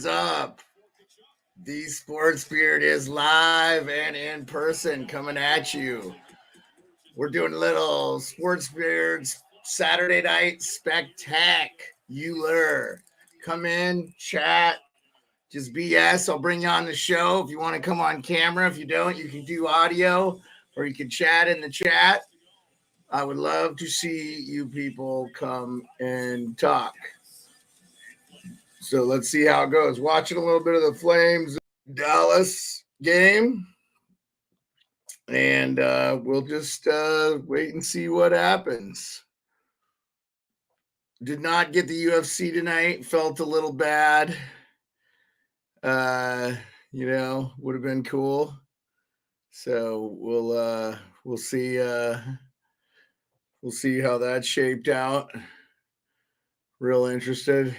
is up? The Sports Beard is live and in person coming at you. We're doing a little Sports Beards Saturday night spectacular. Come in, chat, just BS. I'll bring you on the show. If you want to come on camera, if you don't, you can do audio or you can chat in the chat. I would love to see you people come and talk. So let's see how it goes. Watching a little bit of the Flames Dallas game. And we'll just wait and see what happens. Did not get the UFC tonight. Felt a little bad. Would have been cool. So we'll see how that shaped out. Real interested.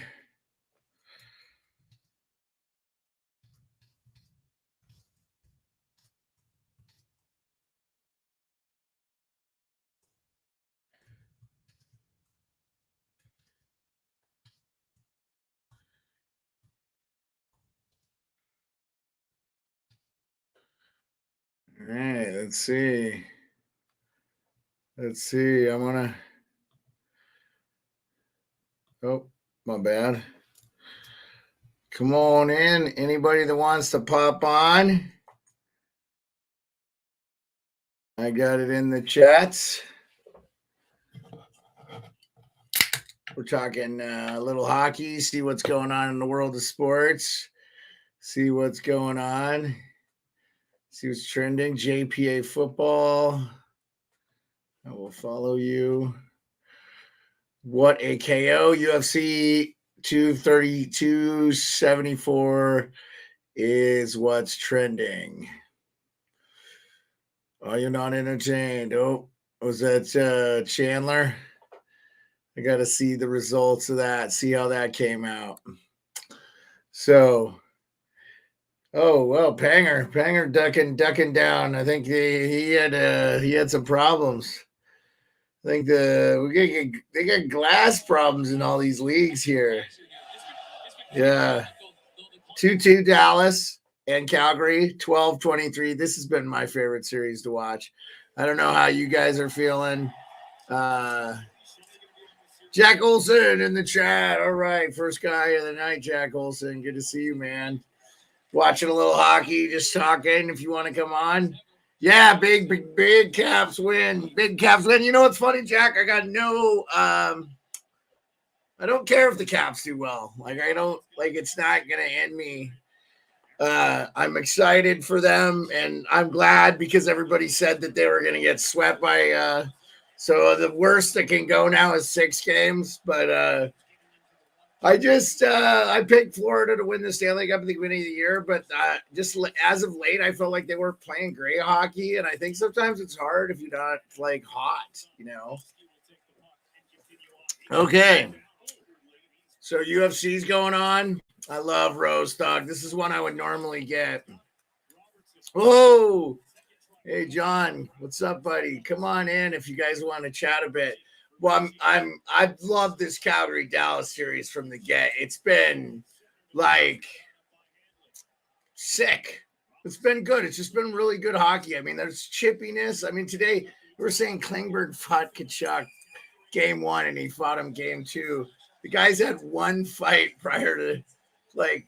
All right, let's see. I'm gonna. Oh, my bad. Come on in. Anybody that wants to pop on. I got it in the chats. We're talking a little hockey, see what's going on in the world of sports, see what's going on, see what's trending. JPA football. I will follow you. What a KO. UFC 232.74 is what's trending. Are you not entertained? Oh, was that Chandler? I got to see the results of that, see how that came out. So, oh, well, Panger ducking down. I think he had some problems. I think they got glass problems in all these leagues here. Yeah. 2-2 Dallas and Calgary, 12-23. This has been my favorite series to watch. I don't know how you guys are feeling. Jack Olson in the chat. All right. First guy of the night, Jack Olson. Good to see you, man. Watching a little hockey, just talking. If you want to come on. Yeah, big Caps win. Big Caps win. You know what's funny, Jack? I got no I don't care if the Caps do well. It's not gonna end me. I'm excited for them, and I'm glad because everybody said that they were gonna get swept by so the worst that can go now is 6 games, but I picked Florida to win the Stanley Cup at the beginning of the year, but just as of late, I felt like they weren't playing great hockey, and I think sometimes it's hard if you're not hot, Okay, so UFC's going on. I love Rose Dog. This is one I would normally get. Oh, hey John, what's up, buddy? Come on in if you guys want to chat a bit. Well, I've loved this Calgary Dallas series from the get. It's been sick. It's been good. It's just been really good hockey. I mean, there's chippiness. I mean, today we were saying Klingberg fought Kachuk game 1 and he fought him game 2. The guys had one fight prior to the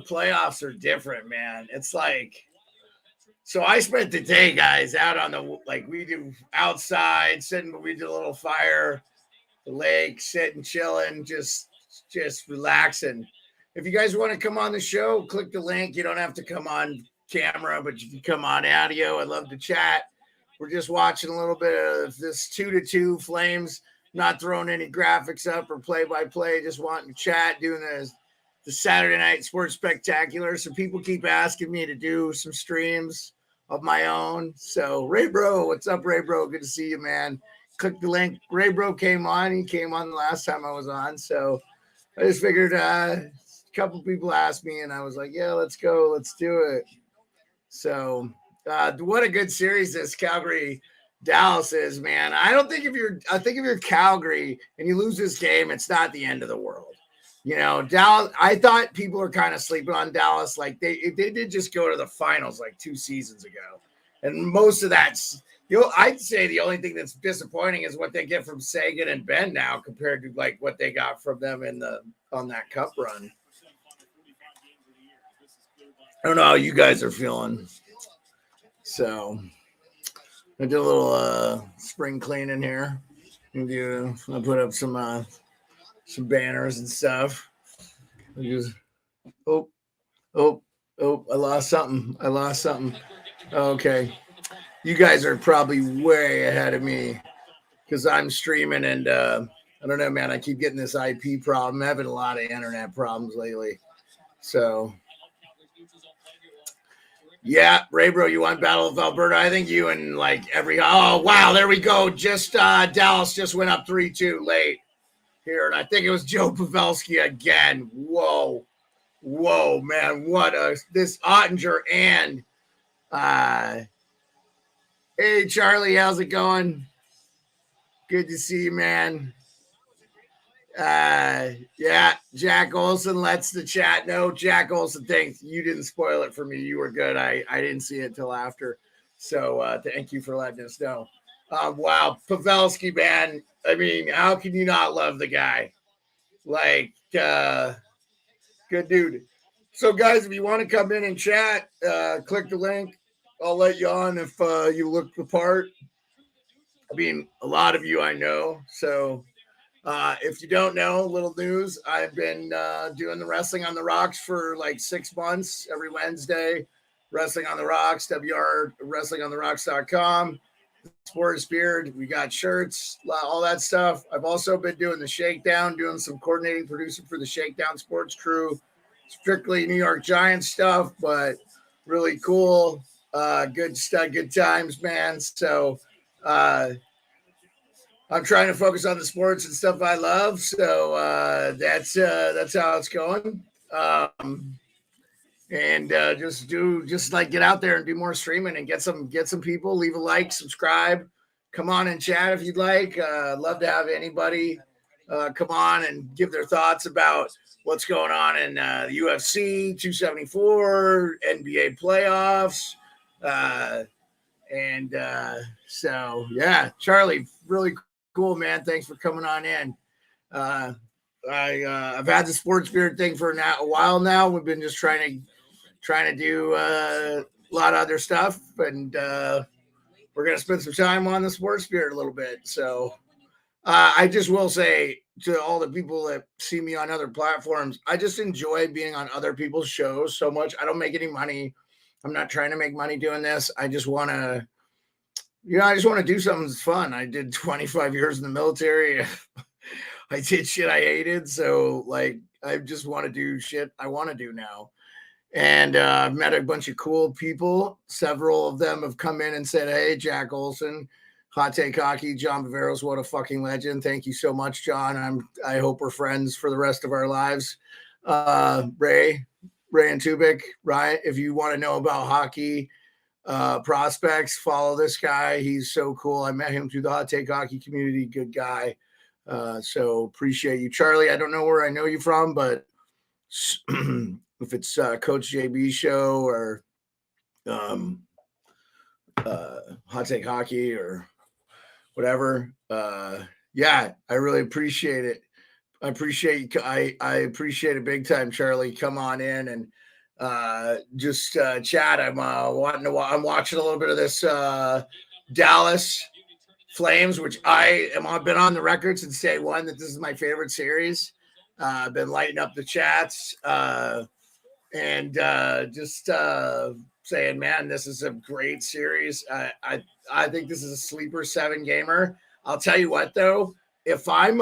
playoffs are different, man. It's so I spent the day, guys, out on we do outside, we did a little fire, the lake, sitting, chilling, just relaxing. If you guys want to come on the show, click the link. You don't have to come on camera, but you can come on audio. I'd love to chat. We're just watching a little bit of this 2-2 Flames, not throwing any graphics up or play-by-play, just wanting to chat, doing the Saturday Night Sports Spectacular. So people keep asking me to do some streams of my own. So Ray Bro, what's up, Ray Bro? Good to see you, man. Click the link. Ray Bro came on. He came on the last time I was on. So I just figured a couple people asked me, and I was like, yeah, let's go. Let's do it. So what a good series this Calgary Dallas is, man. I think if you're Calgary and you lose this game, it's not the end of the world. You know, Dallas, I thought people were kind of sleeping on Dallas. Like they did just go to the finals like 2 seasons ago. And most of that's, I'd say the only thing that's disappointing is what they get from Sagan and Ben now compared to like what they got from them on that cup run. I don't know how you guys are feeling. So I did a little spring cleaning here. I'll put up some banners and stuff. I lost something. Okay. You guys are probably way ahead of me because I'm streaming and I don't know, man. I keep getting this IP problem. I'm having a lot of internet problems lately. So, yeah, Ray Bro, you want Battle of Alberta? I think you and like oh, wow, there we go. Just Dallas just went up 3-2 late here. And I think it was Joe Pavelski again. Whoa, man. This Ottinger and hey, Charlie, how's it going? Good to see you, man. Yeah, Jack Olson lets the chat know. Jack Olson, thanks. You didn't spoil it for me. You were good. I didn't see it till after. So thank you for letting us know. Wow, Pavelski, man. I mean, how can you not love the guy? Like, good dude. So, guys, if you want to come in and chat, click the link. I'll let you on if you look the part. I mean, a lot of you I know. So, if you don't know, little news, I've been doing the Wrestling on the Rocks for like 6 months every Wednesday. Wrestling on the Rocks, WRWrestlingOnTheRocks.com. Sports Beard, we got shirts, all that stuff. I've also been doing the Shakedown, doing some coordinating producing for the Shakedown Sports Crew. Strictly New York Giants stuff, but really cool. Good stuff, good times, man. So I'm trying to focus on the sports and stuff I love. So that's how it's going. And just like get out there and do more streaming and get some people. Leave a like, subscribe, come on and chat if you'd like. Love to have anybody come on and give their thoughts about what's going on in the UFC 274, NBA playoffs, so yeah, Charlie, really cool, man. Thanks for coming on in. I've had the Sports Beard thing for a while now. We've been just trying to do a lot of other stuff, and we're gonna spend some time on the Sports Beard a little bit. So I just will say to all the people that see me on other platforms, I just enjoy being on other people's shows so much. I don't make any money. I'm not trying to make money doing this. I just want to, do something that's fun. I did 25 years in the military. I did shit I hated. So like, I just want to do shit I want to do now. And I've met a bunch of cool people. Several of them have come in and said, hey, Jack Olson, Hot Take Hockey, John Baveros, what a fucking legend. Thank you so much, John. I hope we're friends for the rest of our lives. Ray and Tubik, right? If you want to know about hockey prospects, follow this guy. He's so cool. I met him through the Hot Take Hockey community. Good guy. So appreciate you. Charlie, I don't know where I know you from, but if it's Coach JB show or Hot Take Hockey or whatever. Yeah, I really appreciate it. I appreciate it big time, Charlie. Come on in and just chat. I'm watching a little bit of this Dallas Flames, which I've been on the record since day one that this is my favorite series. I've been lighting up the chats and just saying, man, this is a great series. I think this is a sleeper 7-gamer. I'll tell you what, though, if I'm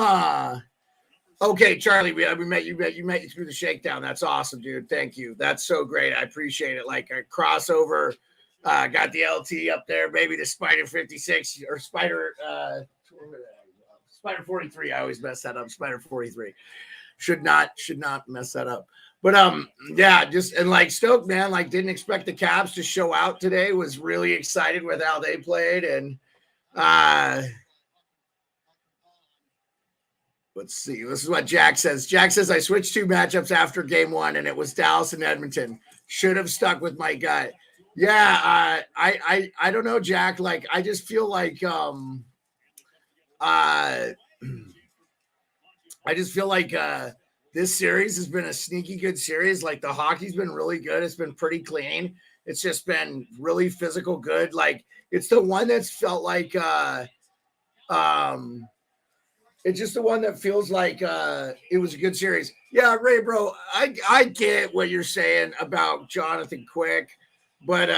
okay, Charlie, we met you through the Shakedown. That's awesome, dude. Thank you. That's so great. I appreciate it. Like a crossover, got the LT up there, maybe the Spider 56 or Spider 43. I always mess that up. Spider 43 should not mess that up. But yeah, just and like stoked, man. Like didn't expect the Caps to show out today. Was really excited with how they played, and Let's see. This is what Jack says. Jack says, I switched 2 matchups after game 1, and it was Dallas and Edmonton. Should have stuck with my gut. Yeah, I don't know, Jack. Like, I just feel like I just feel like this series has been a sneaky good series. Like, the hockey's been really good. It's been pretty clean. It's just been really physical good. Like, it's the one that's felt like it's just the one that feels like it was a good series. Yeah, Ray, bro, I get what you're saying about Jonathan Quick, but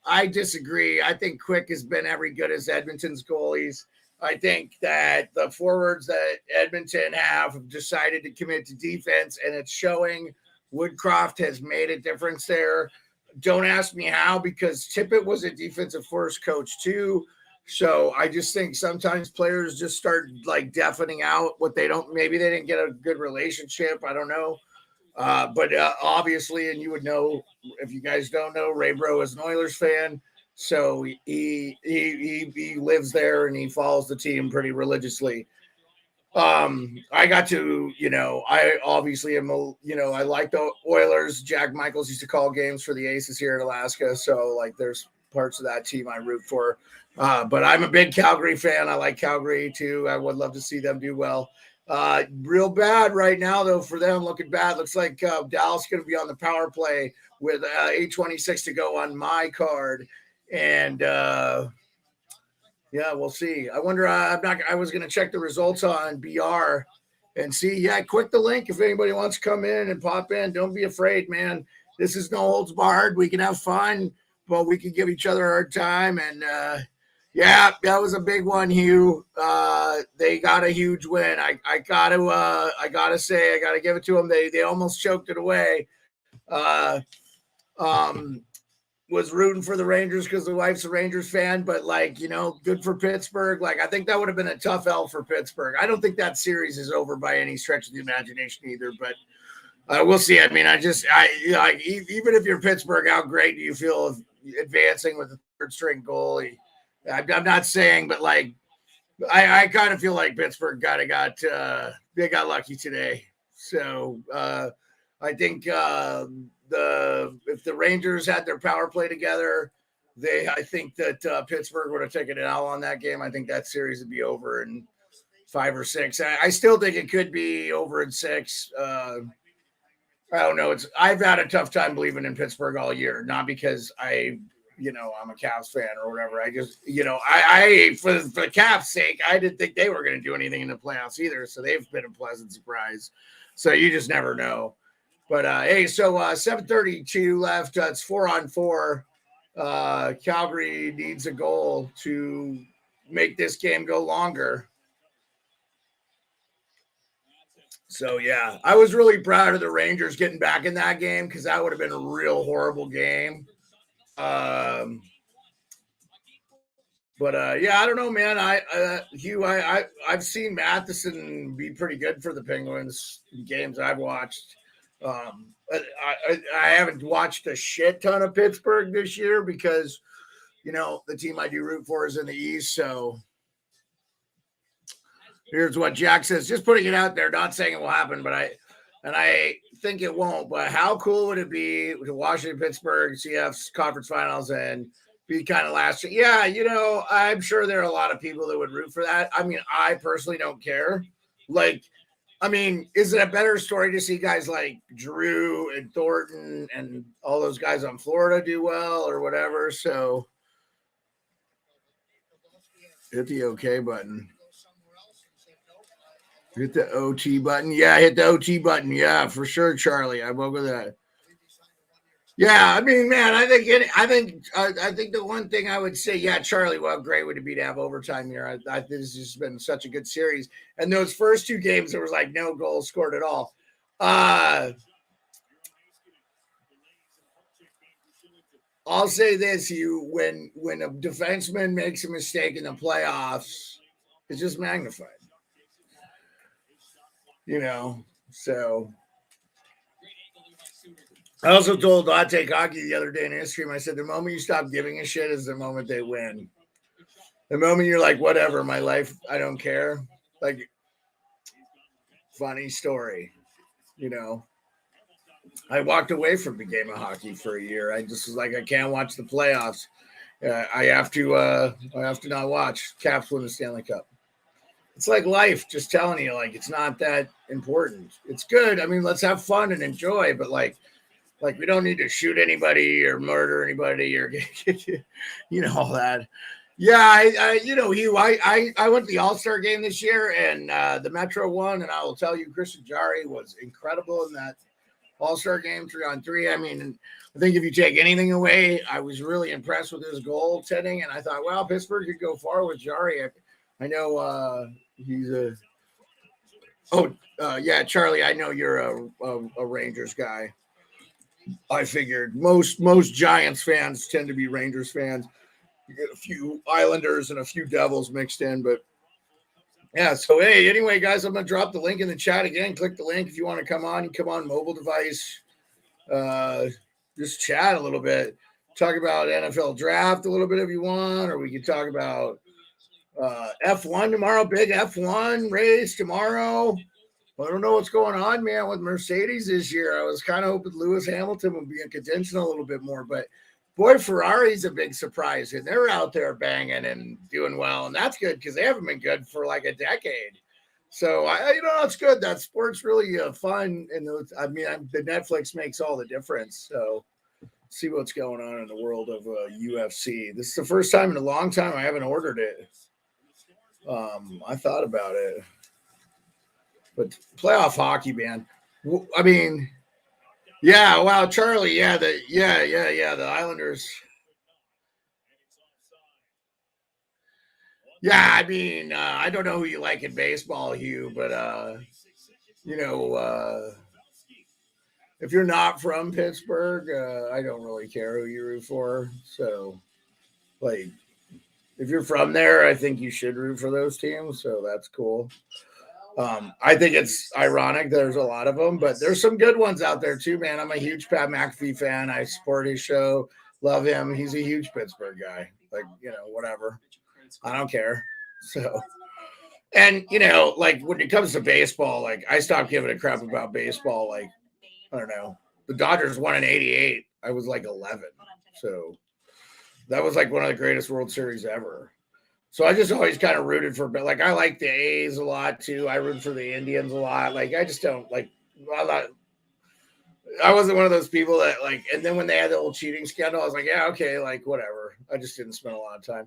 I disagree. I think Quick has been every good as Edmonton's goalies. I think that the forwards that Edmonton have decided to commit to defense, and it's showing. Woodcroft has made a difference there. Don't ask me how, because Tippett was a defensive first coach too. So I just think sometimes players just start like deafening out what they don't. Maybe they didn't get a good relationship. I don't know. But obviously, and you would know if you guys don't know, Ray Bro is an Oilers fan. So he lives there and he follows the team pretty religiously. I got to, I obviously am, I like the Oilers. Jack Michaels used to call games for the Aces here in Alaska. So like there's parts of that team I root for. But I'm a big Calgary fan. I like Calgary too. I would love to see them do well. Real bad right now though for them, looking bad. Looks like Dallas going to be on the power play with 8:26 to go on my card. And yeah, we'll see. I wonder. I was going to check the results on BR and see. Yeah, click the link if anybody wants to come in and pop in. Don't be afraid, man. This is no holds barred. We can have fun, but we can give each other a hard time. And yeah, that was a big one, Hugh. They got a huge win. I gotta say, I gotta give it to them. They almost choked it away. Was rooting for the Rangers because the wife's a Rangers fan, but good for Pittsburgh. Like, I think that would have been a tough L for Pittsburgh. I don't think that series is over by any stretch of the imagination either, but we'll see. I mean, even if you're Pittsburgh, how great do you feel advancing with a third string goalie? I'm not saying, but like, I kind of feel like Pittsburgh got lucky today. So I think if the Rangers had their power play together, I think that Pittsburgh would have taken an L on that game. I think that series would be over in 5 or 6. I still think it could be over in 6. I don't know. I've had a tough time believing in Pittsburgh all year, not because I'm a Cavs fan or whatever. I just, I for the Cavs' sake, I didn't think they were going to do anything in the playoffs either. So they've been a pleasant surprise. So you just never know. But hey, so 7:32 left. It's 4-on-4. Calgary needs a goal to make this game go longer. So yeah, I was really proud of the Rangers getting back in that game because that would have been a real horrible game. But yeah, I don't know, man. Hugh, I've seen Matheson be pretty good for the Penguins in games I've watched. I haven't watched a shit ton of Pittsburgh this year because the team I do root for is in the East. So here's what Jack says. Just putting it out there, not saying it will happen, but I think it won't. But how cool would it be to Washington, Pittsburgh, CF's conference finals and be kind of last year? Yeah, I'm sure there are a lot of people that would root for that. I mean, I personally don't care. Like, I mean, is it a better story to see guys like Drew and Thornton and all those guys on Florida do well or whatever? So hit the OK button. Hit the OT button. Yeah, hit the OT button. Yeah, for sure, Charlie. I will go that. Yeah, I mean, man, I think the one thing I would say, yeah, Charlie, well, great would it be to have overtime here. This has just been such a good series. And those first 2 games, there was like no goals scored at all. I'll say this, when a defenseman makes a mistake in the playoffs, it's just magnified. So I also told I Take Hockey the other day in his stream, I said, the moment you stop giving a shit is the moment they win. The moment you're like, whatever, my life, I don't care. Like, funny story. You know, I walked away from the game of hockey for a year. I just was like, I can't watch the playoffs. I have to. I have to not watch. Caps win the Stanley Cup. It's like life. Just telling you, like it's not that important. It's good. I mean, let's have fun and enjoy. But like we don't need to shoot anybody or murder anybody or all that. Yeah, I went to the All-Star game this year and the Metro won, and I will tell you, Christian Jari was incredible in that All-Star game 3-on-3. I mean, I think if you take anything away, I was really impressed with his goaltending, and I thought, well, Pittsburgh could go far with Jari. I know he's a. Oh, yeah, Charlie. I know you're a Rangers guy. I figured most Giants fans tend to be Rangers fans. You get a few Islanders and a few Devils mixed in, but yeah. So hey, anyway, guys, I'm gonna drop the link in the chat again. Click the link if you want to come on. You come on mobile device. Just chat a little bit. Talk about NFL draft a little bit if you want, or we could talk about F1 tomorrow. Big F1 race tomorrow. I don't know what's going on, man, with Mercedes this year. I was kind of hoping Lewis Hamilton would be in contention a little bit more, but boy, Ferrari's a big surprise, and they're out there banging and doing well, and that's good because they haven't been good for like a decade. So that's good. That sport's really fun, and the Netflix makes all the difference. So see what's going on in the world of UFC. This is the first time in a long time I haven't ordered it. I thought about it. But playoff hockey, man. I mean, yeah, wow, Charlie, yeah, the Islanders. Yeah, I mean, I don't know who you like in baseball, Hugh, but if you're not from Pittsburgh, I don't really care who you root for. So, like, if you're from there, I think you should root for those teams. So that's cool. I think it's ironic there's a lot of them, but there's some good ones out there too, man. I'm a huge Pat McAfee fan. I support his show. Love him. He's a huge Pittsburgh guy. Like, whatever. I don't care. So, and, like when it comes to baseball, like I stopped giving a crap about baseball. Like, I don't know. The Dodgers won in 88. I was like 11. So that was like one of the greatest World Series ever. So I just always kind of rooted for, but like I like the A's a lot too. I root for the Indians a lot. Like I just don't like. I wasn't one of those people that like. And then when they had the whole cheating scandal, I was like, yeah, okay, like whatever. I just didn't spend a lot of time.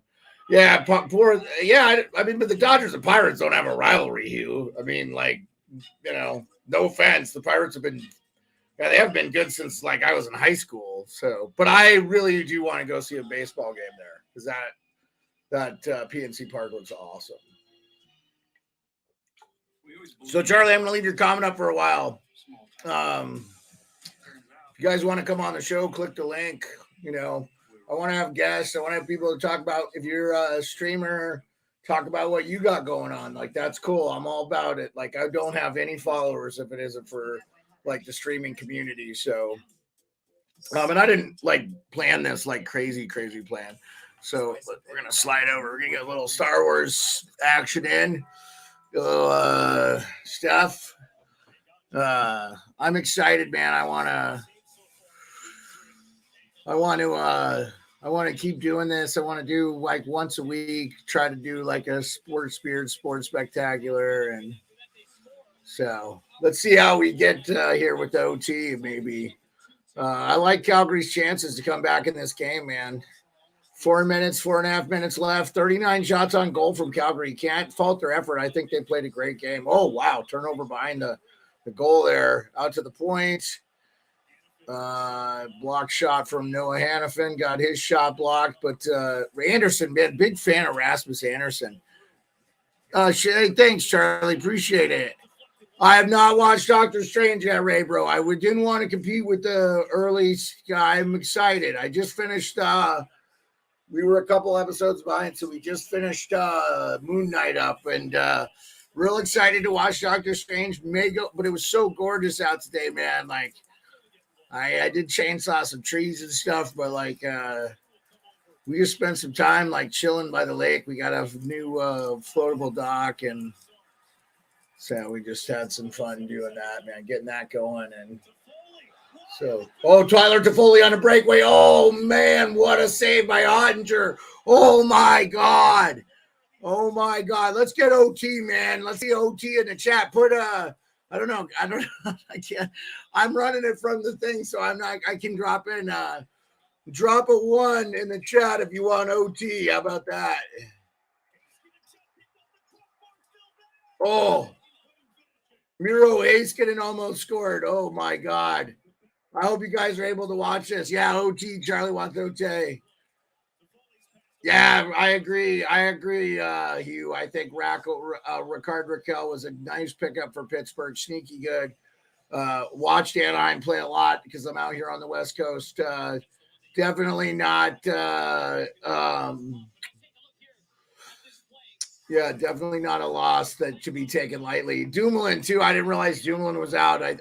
Yeah, I mean, but the Dodgers and Pirates don't have a rivalry, Hugh. I mean, like, no offense, the Pirates have been. Yeah, they haven't been good since like I was in high school. So, but I really do want to go see a baseball game there because that PNC Park looks awesome. So, Charlie, I'm going to leave your comment up for a while. If you guys want to come on the show, click the link. I want to have guests. I want to have people to talk about, if you're a streamer, talk about what you got going on. Like, that's cool. I'm all about it. Like, I don't have any followers if it isn't for, like, the streaming community. So, and I didn't, like, plan this, like, crazy plan. So we're going to slide over. We're going to get a little Star Wars action in. Stuff. I'm excited, man. I want to keep doing this. I want to do like once a week, try to do like a sports spectacular. And so let's see how we get here with the OT. Maybe I like Calgary's chances to come back in this game, man. 4.5 minutes left, 39 shots on goal from Calgary. Can't fault their effort. I think they played a great game. Oh, wow. Turnover behind the goal there. Out to the point. Block shot from Noah Hannafin. Got his shot blocked. But Anderson, man, big fan of Rasmus Anderson. Thanks, Charlie. Appreciate it. I have not watched Doctor Strange yet, Ray, bro. I didn't want to compete with the early guy. I'm excited. I just finished we were a couple episodes behind, so we just finished Moon Knight up, and real excited to watch Doctor Strange. But it was so gorgeous out today, man. Like, I did chainsaw some trees and stuff, but like we just spent some time like chilling by the lake. We got a new floatable dock, and So we just had some fun doing that, man, getting that going. And so, Tyler Toffoli on a breakaway. Oh, man, what a save by Ottinger. Oh, my God. Oh, my God. Let's get OT, man. Let's see OT in the chat. Put I don't know. I can't. I'm running it from the thing, so I'm not. I can drop in. Drop a 1 in the chat if you want OT. How about that? Oh, Miro Heiskanen almost scored. Oh, my God. I hope you guys are able to watch this. Yeah, OT. Charlie wants OT. Yeah, I agree, Hugh. I think Ricard Raquel was a nice pickup for Pittsburgh. Sneaky good. Watched Anaheim play a lot because I'm out here on the West Coast. Definitely not. Definitely not a loss that should be taken lightly. Dumoulin too. I didn't realize Dumoulin was out. I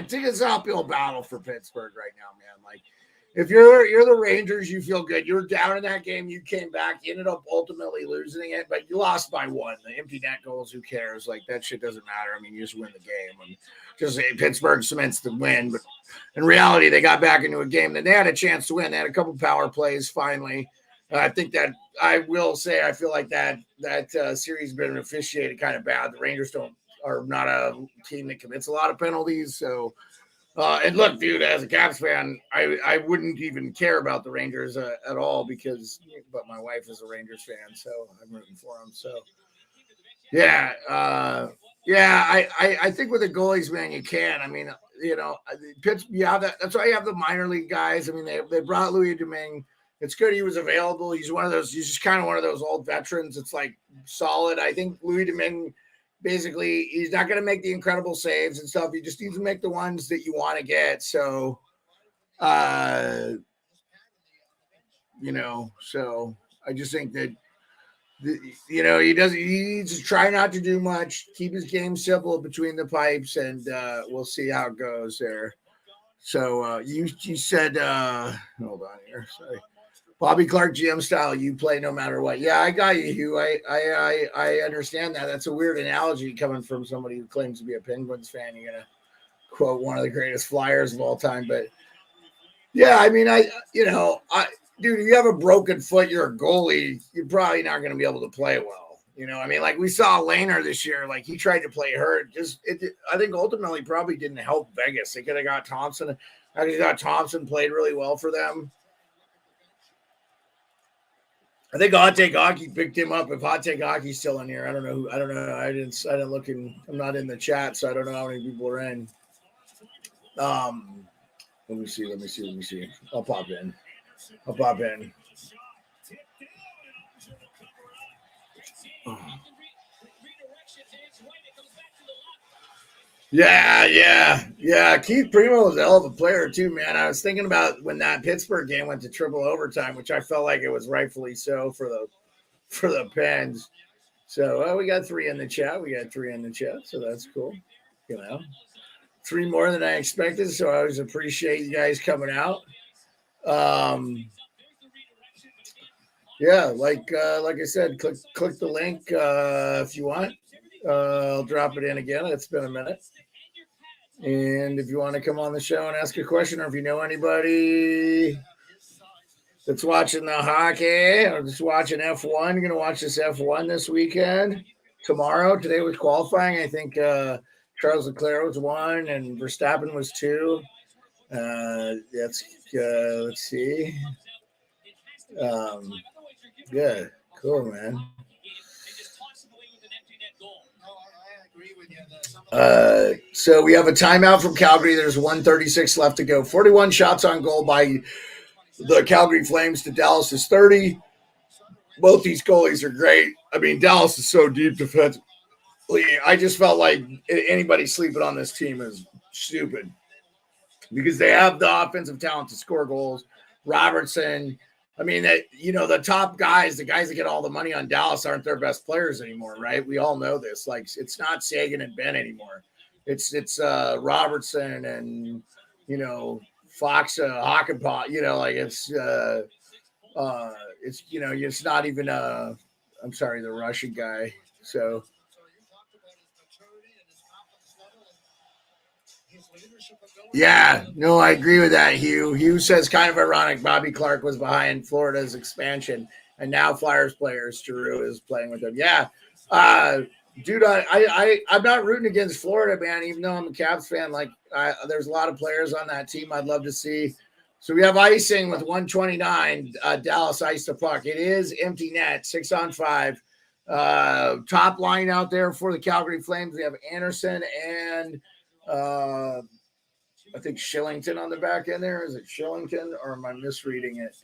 think it's an uphill battle for Pittsburgh right now, man. Like, if you're the Rangers, you feel good. You're down in that game. You came back. You ended up ultimately losing it, but you lost by 1. The empty net goals, who cares? Like, that shit doesn't matter. I mean, you just win the game. And just Pittsburgh cements the win, but in reality, they got back into a game that they had a chance to win. They had a couple power plays finally. I think that I will say I feel like that series has been officiated kind of bad. The Rangers are not a team that commits a lot of penalties, so. And look, dude, as a Caps fan, I wouldn't even care about the Rangers at all but my wife is a Rangers fan, so I'm rooting for them. So, yeah, I think with the goalies, man, you can. I mean, that's why you have the minor league guys. I mean, they brought Louis Domingue. It's good he was available. He's just kind of one of those old veterans. It's like solid. I think Louis Domingue. Basically, he's not going to make the incredible saves and stuff. He just needs to make the ones that you want to get. So, so I just think that, he needs to try not to do much, keep his game simple between the pipes, and we'll see how it goes there. So you said, hold on here. Sorry. Bobby Clark GM style, you play no matter what. Yeah, I got you, Hugh. I understand that. That's a weird analogy coming from somebody who claims to be a Penguins fan. You're gonna quote one of the greatest Flyers of all time, but yeah, I mean, dude, if you have a broken foot, you're a goalie. You're probably not going to be able to play well. I mean, like we saw Lehner this year. Like he tried to play hurt. I think ultimately probably didn't help Vegas. They could have got Thompson. I thought Thompson played really well for them. I think Hot Take Hockey picked him up. If Hot Take Hockey's still in here, I don't know. I don't know. I didn't look in. I'm not in the chat, so I don't know how many people are in. Let me see. I'll pop in. Yeah. Keith Primo was a hell of a player too, man. I was thinking about when that Pittsburgh game went to triple overtime, which I felt like it was rightfully so for the Pens. So we got 3 in the chat. So that's cool. 3 more than I expected. So I always appreciate you guys coming out. Like I said, click the link if you want. I'll drop it in again. It's been a minute. And if you want to come on the show and ask a question, or if you know anybody that's watching the hockey or just watching F1, you're going to watch this F1 this weekend. Today was qualifying. I think Charles Leclerc was 1 and Verstappen was 2. Let's see. Yeah, cool, man. So we have a timeout from Calgary. There's 1:36 left to go. 41 shots on goal by the Calgary Flames to Dallas's 30. Both these goalies are great. I mean, Dallas is so deep defensively. I just felt like anybody sleeping on this team is stupid because they have the offensive talent to score goals. Robertson. I mean, the top guys, the guys that get all the money on Dallas aren't their best players anymore, right? We all know this. Like, it's not Sagan and Ben anymore. It's Robertson and, Fox, Hockenpot, it's not even I'm sorry, the Russian guy. So Yeah, no, I agree with that, Hugh. Hugh says kind of ironic. Bobby Clark was behind Florida's expansion, and now Flyers players Giroux is playing with them. Yeah, uh, dude, I'm not rooting against Florida, man. Even though I'm a Caps fan, like there's a lot of players on that team I'd love to see. So we have icing with 129. Dallas iced the puck. It is empty net, 6-on-5. Top line out there for the Calgary Flames. We have Anderson and. I think Shillington on the back end there. Is it Shillington or am I misreading it?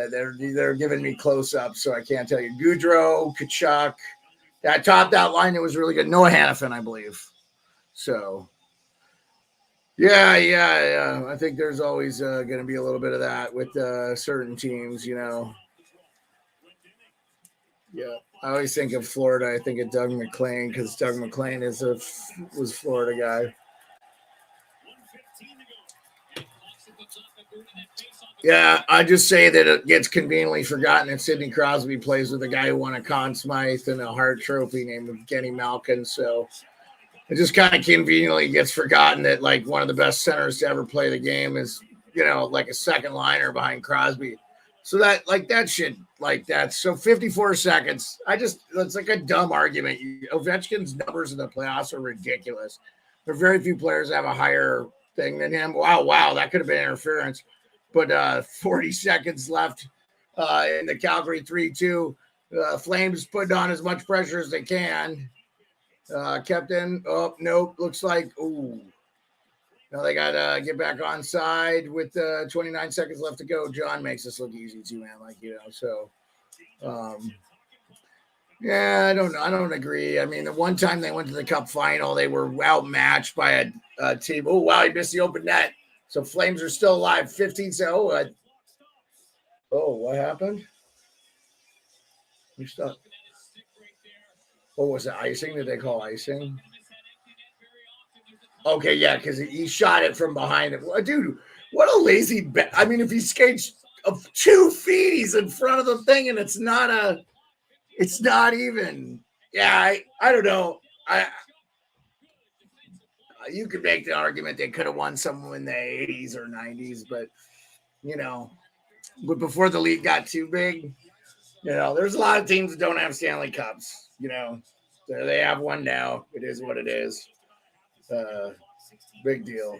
They're giving me close up, so I can't tell you. Goudreau, Kachuk, that line, it was really good. Noah Hannafin, I believe. So, yeah. I think there's always going to be a little bit of that with certain teams, you know. Yeah, I always think of Florida. I think of Doug McLean because Doug McLean was Florida guy. Yeah, I just say that it gets conveniently forgotten that Sidney Crosby plays with a guy who won a Conn Smythe and a Hart Trophy named Kenny Malkin. So it just kind of conveniently gets forgotten that like one of the best centers to ever play the game is, like a second liner behind Crosby. So that shit like that. So 54 seconds. It's like a dumb argument. Ovechkin's numbers in the playoffs are ridiculous. There are very few players that have a higher thing than him. Wow, that could have been interference. But 40 seconds left in the Calgary 3-2. Flames putting on as much pressure as they can. Kept in. Oh, nope. Looks like, now they got to get back on side with 29 seconds left to go. John makes this look easy too, man. So, yeah, I don't know. I don't agree. I mean, the one time they went to the Cup final, they were outmatched by a team. Oh, wow, he missed the open net. So Flames are still alive. 15 seconds. What happened? We stopped. What was it? Icing? Did they call icing? Okay, yeah, because he shot it from behind him. Dude, what a lazy bet. I mean, if he skates 2 feet, he's in front of the thing, and it's not even. Yeah, I don't know. You could make the argument they could have won some in the 80s or 90s, but but before the league got too big, there's a lot of teams that don't have Stanley Cups. They have one now. It is what it is. Big deal.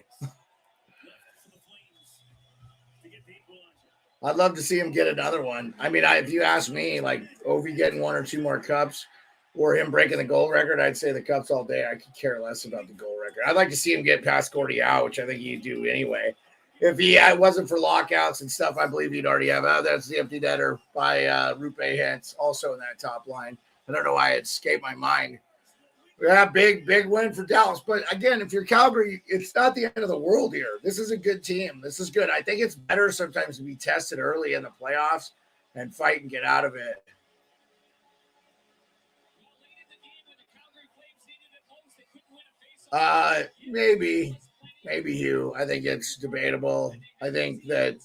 I'd love to see him get another one. I mean, if you ask me, like Ovi getting 1 or 2 more cups or him breaking the goal record, I'd say the cups all day. I could care less about the goal record. I'd like to see him get past Gordie-Howe, which I think he'd do anyway. If it wasn't for lockouts and stuff, I believe he'd already have. That's the empty netter by Rupe Hintz, also in that top line. I don't know why it escaped my mind. Yeah, big win for Dallas. But again, if you're Calgary, it's not the end of the world here. This is a good team. This is good. I think it's better sometimes to be tested early in the playoffs and fight and get out of it. Maybe Hugh. I think it's debatable. I think that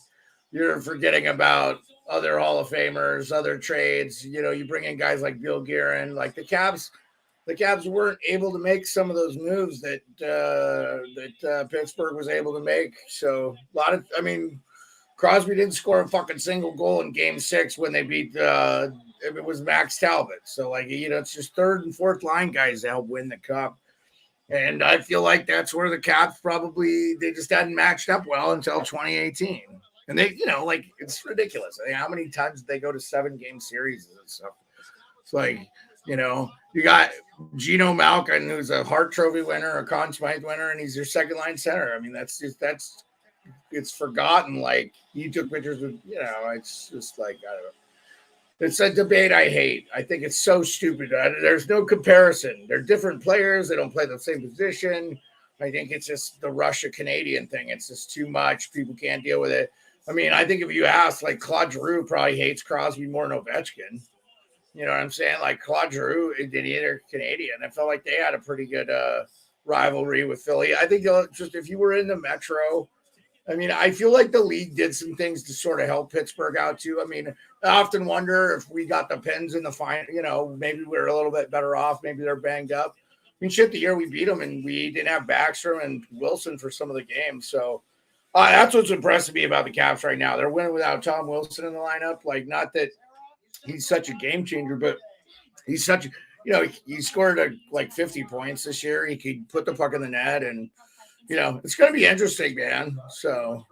you're forgetting about other Hall of Famers, other trades. You bring in guys like Bill Guerin, like the Cavs. The Cavs weren't able to make some of those moves that Pittsburgh was able to make. So Crosby didn't score a fucking single goal in Game 6 when they beat it was Max Talbot. So it's just third and fourth line guys that help win the cup. And I feel like that's where the Caps they just hadn't matched up well until 2018. And they, it's ridiculous. How many times did they go to 7-game series and stuff? It's like, you got Geno Malkin, who's a Hart Trophy winner, a Conn Smythe winner, and he's your second line center. I mean, it's forgotten. Like, he took pictures with, it's just like, I don't know. It's a debate I hate. I think it's so stupid. There's no comparison. They're different players. They don't play the same position. I think it's just the Russia Canadian thing. It's just too much. People can't deal with it. I mean, I think if you ask, like, Claude Giroux probably hates Crosby more than Ovechkin. You know what I'm saying? Like, Claude Giroux, they're Canadian. I felt like they had a pretty good rivalry with Philly. I think just if you were in the Metro, I mean, I feel like the league did some things to sort of help Pittsburgh out too. I mean, I often wonder if we got the Pens in the final, maybe we're a little bit better off. Maybe they're banged up. mean, shit, the year we beat them and we didn't have Backstrom and Wilson for some of the games. So that's what's impressing me about the Caps right now. They're winning without Tom Wilson in the lineup. Like, not that he's such a game changer, but he's such, he scored like 50 points this year. He could put the puck in the net, and it's going to be interesting, man. So,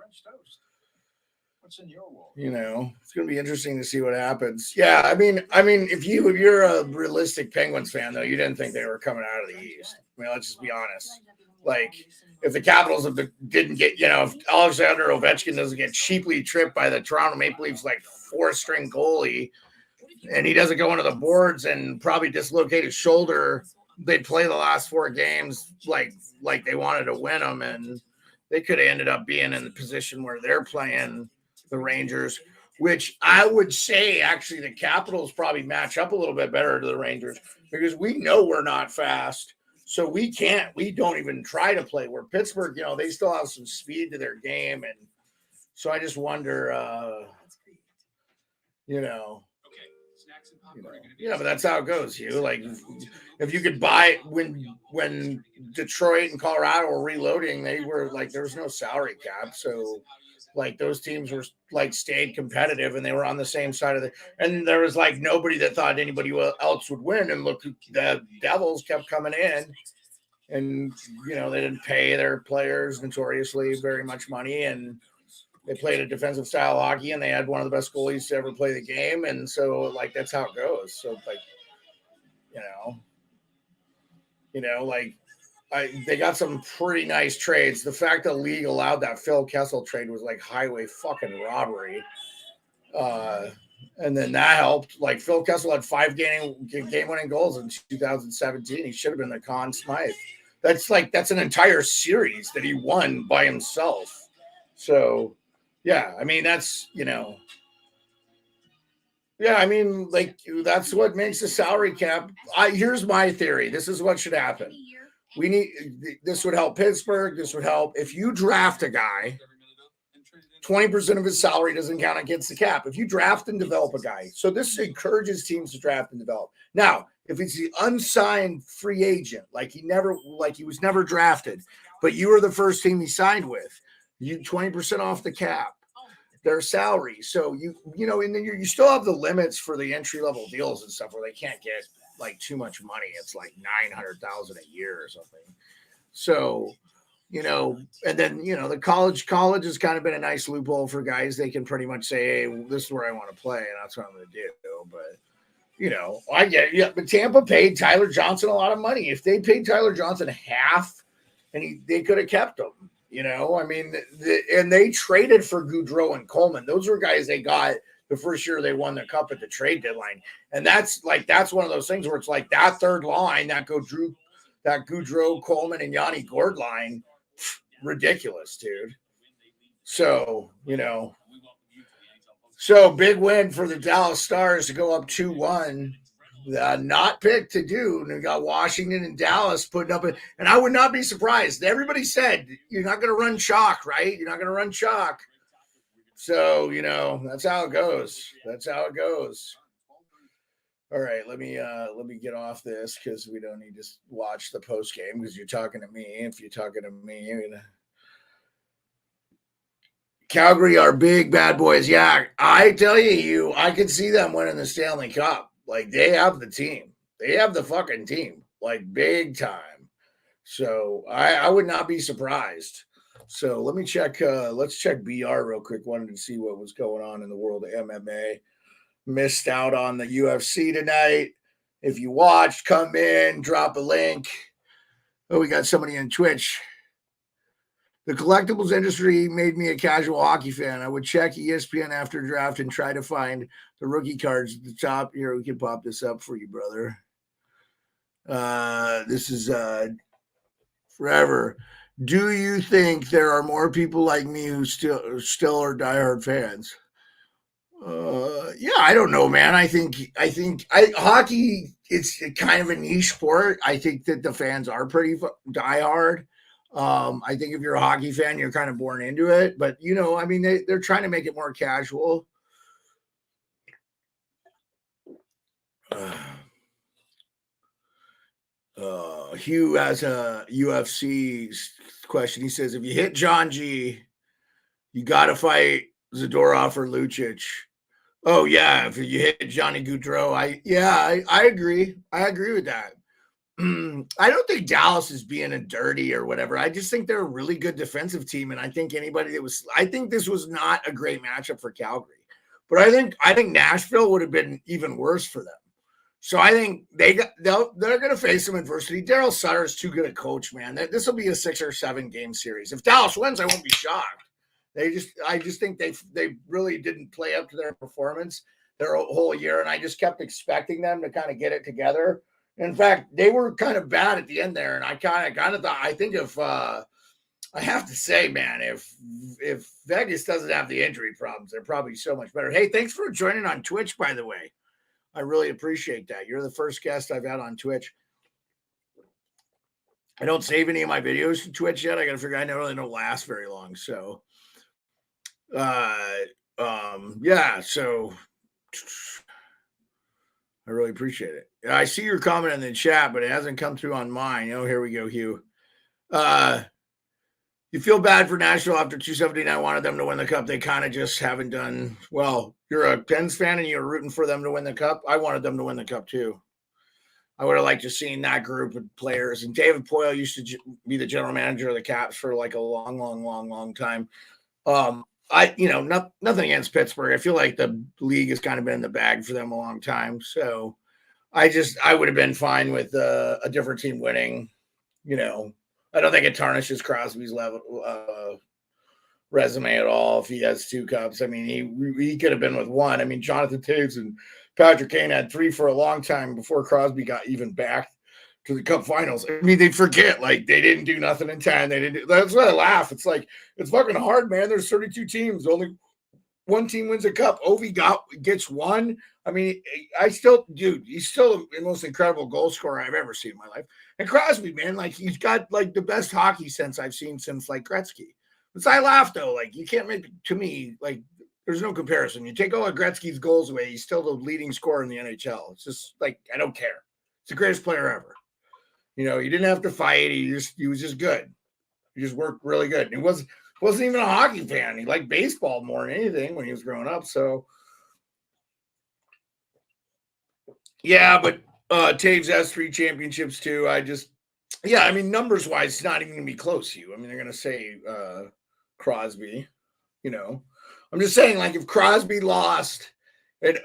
it's going to be interesting to see what happens. Yeah, I mean, if you're a realistic Penguins fan, though, you didn't think they were coming out of the East. I mean, let's just be honest. Like, if the Capitals didn't get, if Alexander Ovechkin doesn't get cheaply tripped by the Toronto Maple Leafs like 4th-string goalie, and he doesn't go into the boards and probably dislocate his shoulder, they'd play the last 4 games like they wanted to win them, and they could have ended up being in the position where they're playing the Rangers, which I would say actually the Capitals probably match up a little bit better to the Rangers because we know we're not fast. So we don't even try to play where Pittsburgh, they still have some speed to their game. And so I just wonder, but that's how it goes, Hugh. Like, if you could buy when Detroit and Colorado were reloading, they were like, there was no salary cap. So like those teams were like stayed competitive and they were on the same side of and there was like nobody that thought anybody else would win. And look, the Devils kept coming in and, they didn't pay their players notoriously very much money. And they played a defensive style hockey and they had one of the best goalies to ever play the game. And so like, that's how it goes. So like, they got some pretty nice trades. The fact the league allowed that Phil Kessel trade was like highway fucking robbery. And then that helped. Like, Phil Kessel had 5 game-winning goals in 2017. He should have been the Conn Smythe. That's an entire series that he won by himself. So, yeah, I mean, that's, yeah, I mean, like, that's what makes the salary cap. Here's my theory. This is what should happen. This would help Pittsburgh. This would help if you draft a guy, 20% of his salary doesn't count against the cap. If you draft and develop a guy, so this encourages teams to draft and develop. Now, if it's the unsigned free agent, like he was never drafted, but you were the first team he signed with, you 20% off the cap, their salary. So and then you still have the limits for the entry level deals and stuff where they can't get like too much money. It's like $900,000 a year or something. So, and then, the college has kind of been a nice loophole for guys. They can pretty much say, hey, this is where I want to play. And that's what I'm going to do. But, I get it. Yeah, but Tampa paid Tyler Johnson a lot of money. If they paid Tyler Johnson half and they could have kept him, I mean, and they traded for Goudreau and Coleman. Those were guys they got the first year they won the cup at the trade deadline. And that's one of those things where it's like that third line, that Goudreau, Coleman, and Yanni Gord line, ridiculous, dude. So, so big win for the Dallas Stars to go up 2-1. Not picked to do. And we got Washington and Dallas putting up and I would not be surprised. Everybody said, you're not going to run chalk, right? You're not going to run chalk. So, that's how it goes. All right, let me get off this because we don't need to watch the post game because you're talking to me. If you're talking to me, Calgary are big bad boys. Yeah, I tell you, I can see them winning the Stanley Cup. Like, they have the team. They have the fucking team, like, big time. So I would not be surprised. So let me check. Let's check BR real quick. Wanted to see what was going on in the world of MMA. Missed out on the UFC tonight. If you watched, come in, drop a link. Oh, we got somebody on Twitch. The collectibles industry made me a casual hockey fan. I would check ESPN after draft and try to find the rookie cards at the top. Here, we can pop this up for you, brother. This is forever. Do you think there are more people like me who still are diehard fans? Yeah, I don't know, man. I think hockey, it's kind of a niche sport. I think that the fans are pretty diehard. I think if you're a hockey fan, you're kind of born into it. But I mean, they're trying to make it more casual. Hugh has a UFC question. He says, if you hit John G, you got to fight Zadorov or Lucic. Oh, yeah. If you hit Johnny Gaudreau, I agree. I agree with that. I don't think Dallas is being a dirty or whatever. I just think they're a really good defensive team. And I think I think this was not a great matchup for Calgary. But I think Nashville would have been even worse for them. So I think they're going to face some adversity. Daryl Sutter is too good a coach, man. This will be a 6 or 7 game series. If Dallas wins, I won't be shocked. I just think they really didn't play up to their performance their whole year, and I just kept expecting them to kind of get it together. In fact, they were kind of bad at the end there, and I kind of thought. I think if I have to say, man, if Vegas doesn't have the injury problems, they're probably so much better. Hey, thanks for joining on Twitch, by the way. I really appreciate that. You're the first guest I've had on Twitch. I don't save any of my videos to Twitch yet. I got to figure I really don't last very long. So, yeah. So I really appreciate it. I see your comment in the chat, but it hasn't come through on mine. Oh, here we go, Hugh. You feel bad for Nashville after 279 wanted them to win the cup. They kind of just haven't done well. You're a Pens fan and you're rooting for them to win the cup. I wanted them to win the cup too. I would have liked to seen that group of players. And David Poyle used to be the general manager of the Caps for like a long time. Nothing against Pittsburgh. I feel like the league has kind of been in the bag for them a long time. So I would have been fine with a different team winning, I don't think it tarnishes Crosby's resume at all if he has 2 cups. I mean, he could have been with 1. I mean, Jonathan Toews and Patrick Kane had 3 for a long time before Crosby got even back to the cup finals. I mean, they forget, like, they didn't do nothing in 10. That's why I laugh. It's like, it's fucking hard, man. There's 32 teams. Only 1 team wins a cup. Ovi gets 1. I mean, he's still the most incredible goal scorer I've ever seen in my life. And Crosby, man, like, he's got like the best hockey sense I've seen since like Gretzky. But I laugh though, like, you can't make, to me, like, there's no comparison. You take all of Gretzky's goals away, he's still the leading scorer in the NHL. It's just like, I don't care. It's the greatest player ever. He didn't have to fight. He was just good. He just worked really good. And he wasn't even a hockey fan. He liked baseball more than anything when he was growing up. So yeah, but Taves has 3 championships too. I mean, numbers wise, it's not even gonna be close, Hugh. I mean, they're gonna say Crosby, I'm just saying, like, if Crosby lost at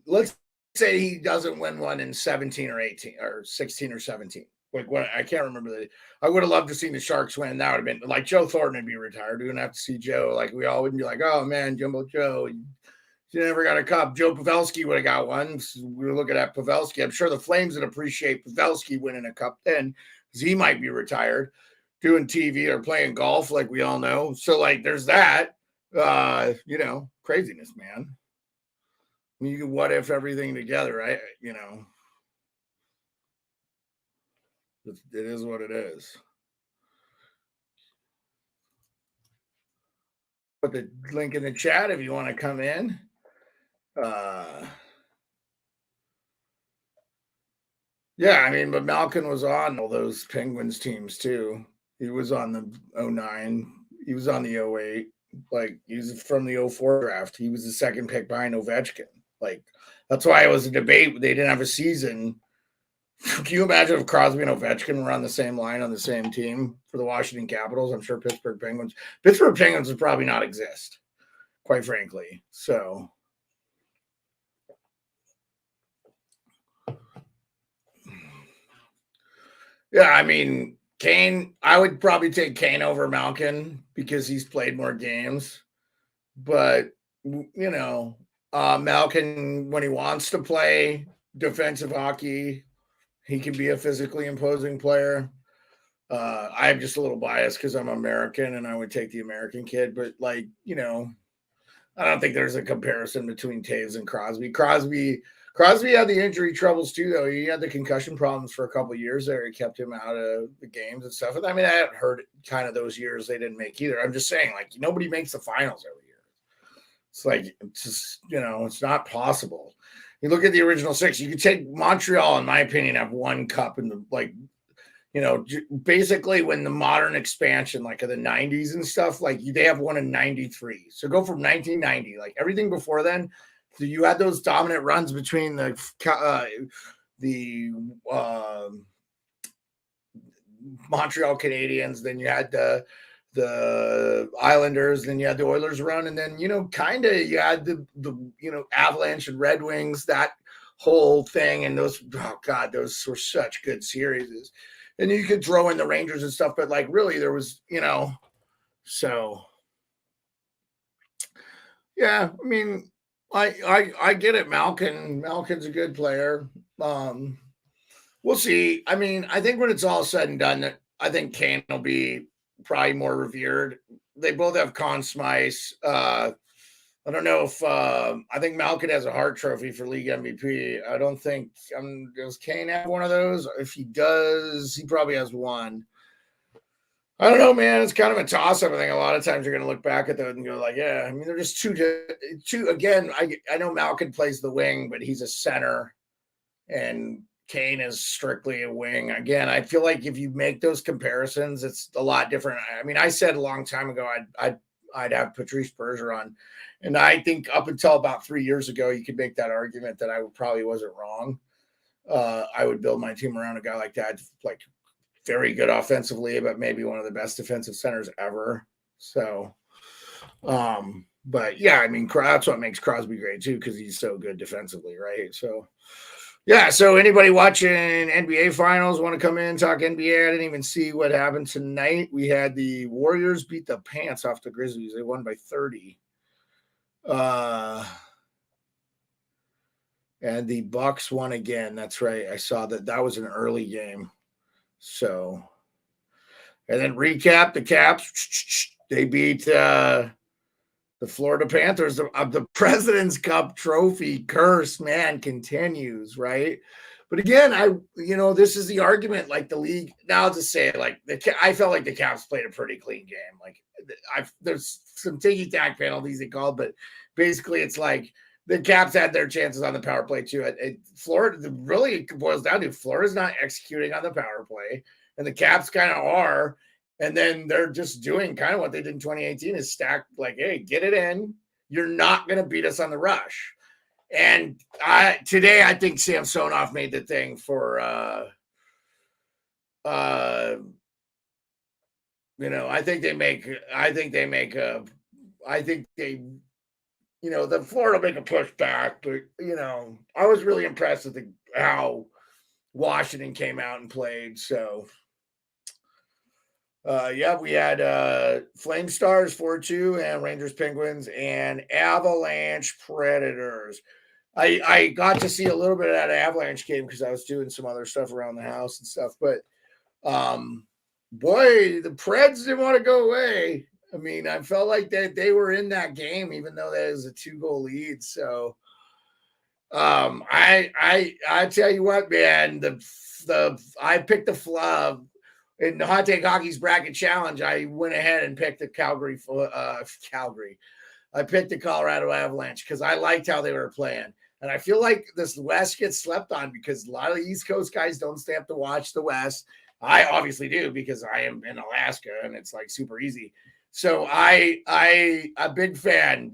let's say he doesn't win one in 17 or 18 or 16 or 17. Like, what, I can't remember that. I would have loved to see the Sharks win. That would have been like Joe Thornton would be retired. We wouldn't have to see Joe. Like, we all wouldn't be like, oh man, Jumbo Joe, he never got a cup. Joe Pavelski would have got one. So we were looking at Pavelski. I'm sure the Flames would appreciate Pavelski winning a cup then, because he might be retired, doing TV or playing golf, like we all know. So, like, there's that. Craziness, man. I mean, you can what if everything together, right? It is what it is. Put the link in the chat if you want to come in. Yeah, I mean, but Malkin was on all those Penguins teams too. He was on the 09. He was on the 08. Like, he was from the 04 draft. He was the second pick behind Ovechkin. Like, that's why it was a debate. They didn't have a season. Can you imagine if Crosby and Ovechkin were on the same line on the same team for the Washington Capitals? I'm sure Pittsburgh Penguins would probably not exist, quite frankly. So, yeah, I mean, Kane, I would probably take Kane over Malkin because he's played more games. But, Malkin, when he wants to play defensive hockey, he can be a physically imposing player. I'm just a little biased because I'm American and I would take the American kid. But, like, I don't think there's a comparison between Taves and Crosby. Crosby had the injury troubles too, though. He had the concussion problems for a couple of years there. It kept him out of the games and stuff. And I mean, I hadn't heard kind of those years they didn't make either. I'm just saying, like, nobody makes the finals every year. It's like, it's just, it's not possible. You look at the original 6. You could take Montreal, in my opinion, have 1 cup in the, like, basically when the modern expansion, like of the 90s and stuff, like they have one in 93. So go from 1990, like everything before then. So you had those dominant runs between the Montreal Canadiens, then you had the Islanders, then you had the Oilers run, and then kind of you had the Avalanche and Red Wings, that whole thing, and those those were such good series. And you could throw in the Rangers and stuff, but like really there was so yeah, I mean I get it. Malkin's a good player. We'll see. I mean, I think when it's all said and done, I think Kane will be probably more revered. They both have Conn Smythe. I don't know if I think Malkin has a Hart Trophy for league MVP. I don't think does Kane have one of those? If he does, he probably has one. I don't know, man. It's kind of a toss-up. I think a lot of times you're going to look back at them and go like, yeah, I mean, they're just two. Again, I know Malkin plays the wing, but he's a center, and Kane is strictly a wing. Again, I feel like if you make those comparisons, it's a lot different. I mean, I said a long time ago I'd have Patrice Bergeron, and I think up until about 3 years ago, you could make that argument that I probably wasn't wrong. I would build my team around a guy like that, like very good offensively, but maybe one of the best defensive centers ever. So, but yeah, I mean, that's what makes Crosby great too, because he's so good defensively, right? So, yeah. So, anybody watching NBA Finals want to come in and talk NBA? I didn't even see what happened tonight. We had the Warriors beat the pants off the Grizzlies. They won by 30. And the Bucks won again. That's right. I saw that was an early game. So, and then recap the Caps. They beat the Florida Panthers. The President's Cup trophy curse, man, continues, right? But again, this is the argument. Like the league now, to say like I felt like the Caps played a pretty clean game. Like there's some ticky-tack penalties they called, but basically it's like the Caps had their chances on the power play too. Florida really boils down to Florida's not executing on the power play, and the Caps kind of are. And then they're just doing kind of what they did in 2018 is stack like, hey, get it in. You're not going to beat us on the rush. And today I think Samsonov made the thing for I think the Florida will make a push back, but I was really impressed with how Washington came out and played. So we had Flame Stars 4-2 and Rangers Penguins and Avalanche Predators. I got to see a little bit of that Avalanche game because I was doing some other stuff around the house and stuff. But boy, the Preds didn't want to go away. I mean, I felt like that they were in that game, even though that is a 2-goal lead. So I tell you what, man, I picked the flub. In the Hot Take Hockey's bracket challenge, I went ahead and picked the Calgary. I picked the Colorado Avalanche because I liked how they were playing. And I feel like this West gets slept on because a lot of the East Coast guys don't stay up to watch the West. I obviously do because I am in Alaska and it's like super easy. So a big fan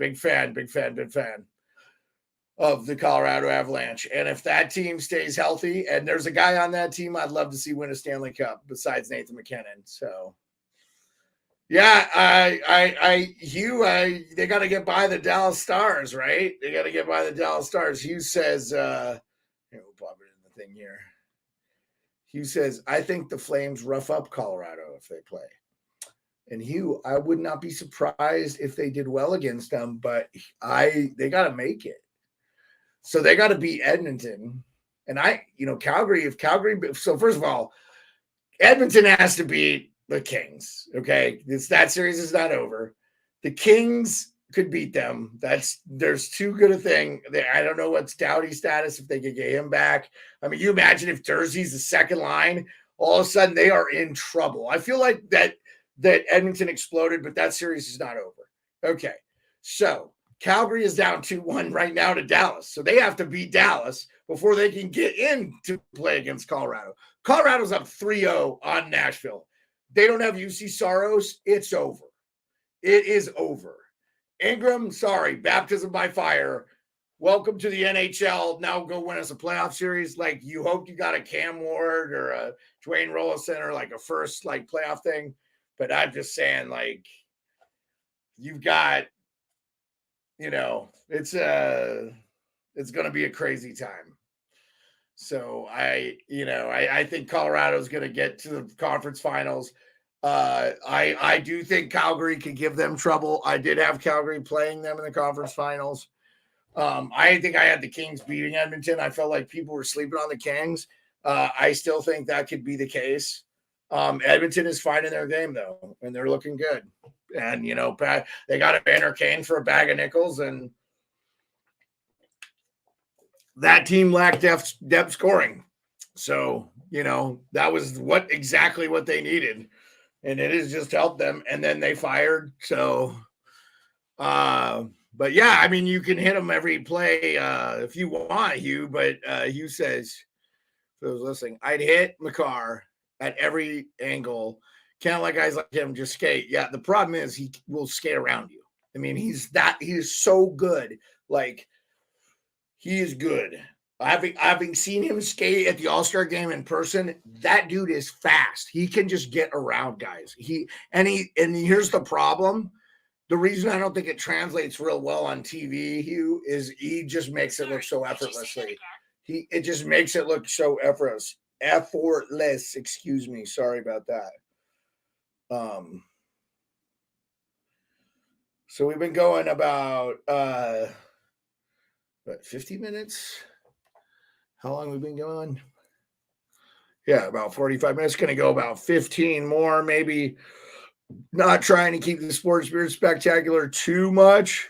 of the Colorado Avalanche. And if that team stays healthy, and there's a guy on that team I'd love to see win a Stanley Cup besides Nathan McKinnon. So, yeah, they got to get by the Dallas Stars, right? They got to get by the Dallas Stars. Hughes says, here, we'll pop it in the thing here. Hughes says, I think the Flames rough up Colorado if they play. And Hugh, I would not be surprised if they did well against them, but they got to make it. So they got to beat Edmonton. And Calgary, so first of all, Edmonton has to beat the Kings. Okay. That series is not over. The Kings could beat them. There's too good a thing. I don't know what's Doughty's status if they could get him back. I mean, you imagine if Jersey's the second line, all of a sudden they are in trouble. I feel like that Edmonton exploded, but that series is not over. Okay. So Calgary is down 2-1 right now to Dallas. So they have to beat Dallas before they can get in to play against Colorado. Colorado's up 3-0 on Nashville. They don't have UC Saros. It's over. It is over. Ingram, sorry, baptism by fire. Welcome to the NHL. Now go win us a playoff series. Like, you hoped you got a Cam Ward or a Dwayne Rollison or like a first like playoff thing. But I'm just saying, like, you've got, it's going to be a crazy time. So I think Colorado's going to get to the conference finals. I do think Calgary could give them trouble. I did have Calgary playing them in the conference finals. I think I had the Kings beating Edmonton. I felt like people were sleeping on the Kings. I still think that could be the case. Edmonton is finding their game, though, and they're looking good. And, they got a Banner Kane for a bag of nickels, and that team lacked depth scoring. So, that was exactly what they needed. And it has just helped them. And then they fired. So, but yeah, I mean, you can hit them every play if you want, Hugh. But Hugh says, for those listening, I'd hit McCarr at every angle. Can't let guys like him just skate. Yeah, the problem is he will skate around you. I mean, he is so good. Like, he is good. Having seen him skate at the All-Star game in person, that dude is fast. He can just get around guys. Here's the problem. The reason I don't think it translates real well on TV, Hugh, is he just makes it look so effortlessly. It just makes it look so effortless. Excuse me. Sorry about that. So we've been going about 50 minutes. How long have we been going? Yeah, about 45 minutes. Going to go about 15 more, maybe. Not trying to keep the sports beard spectacular too much.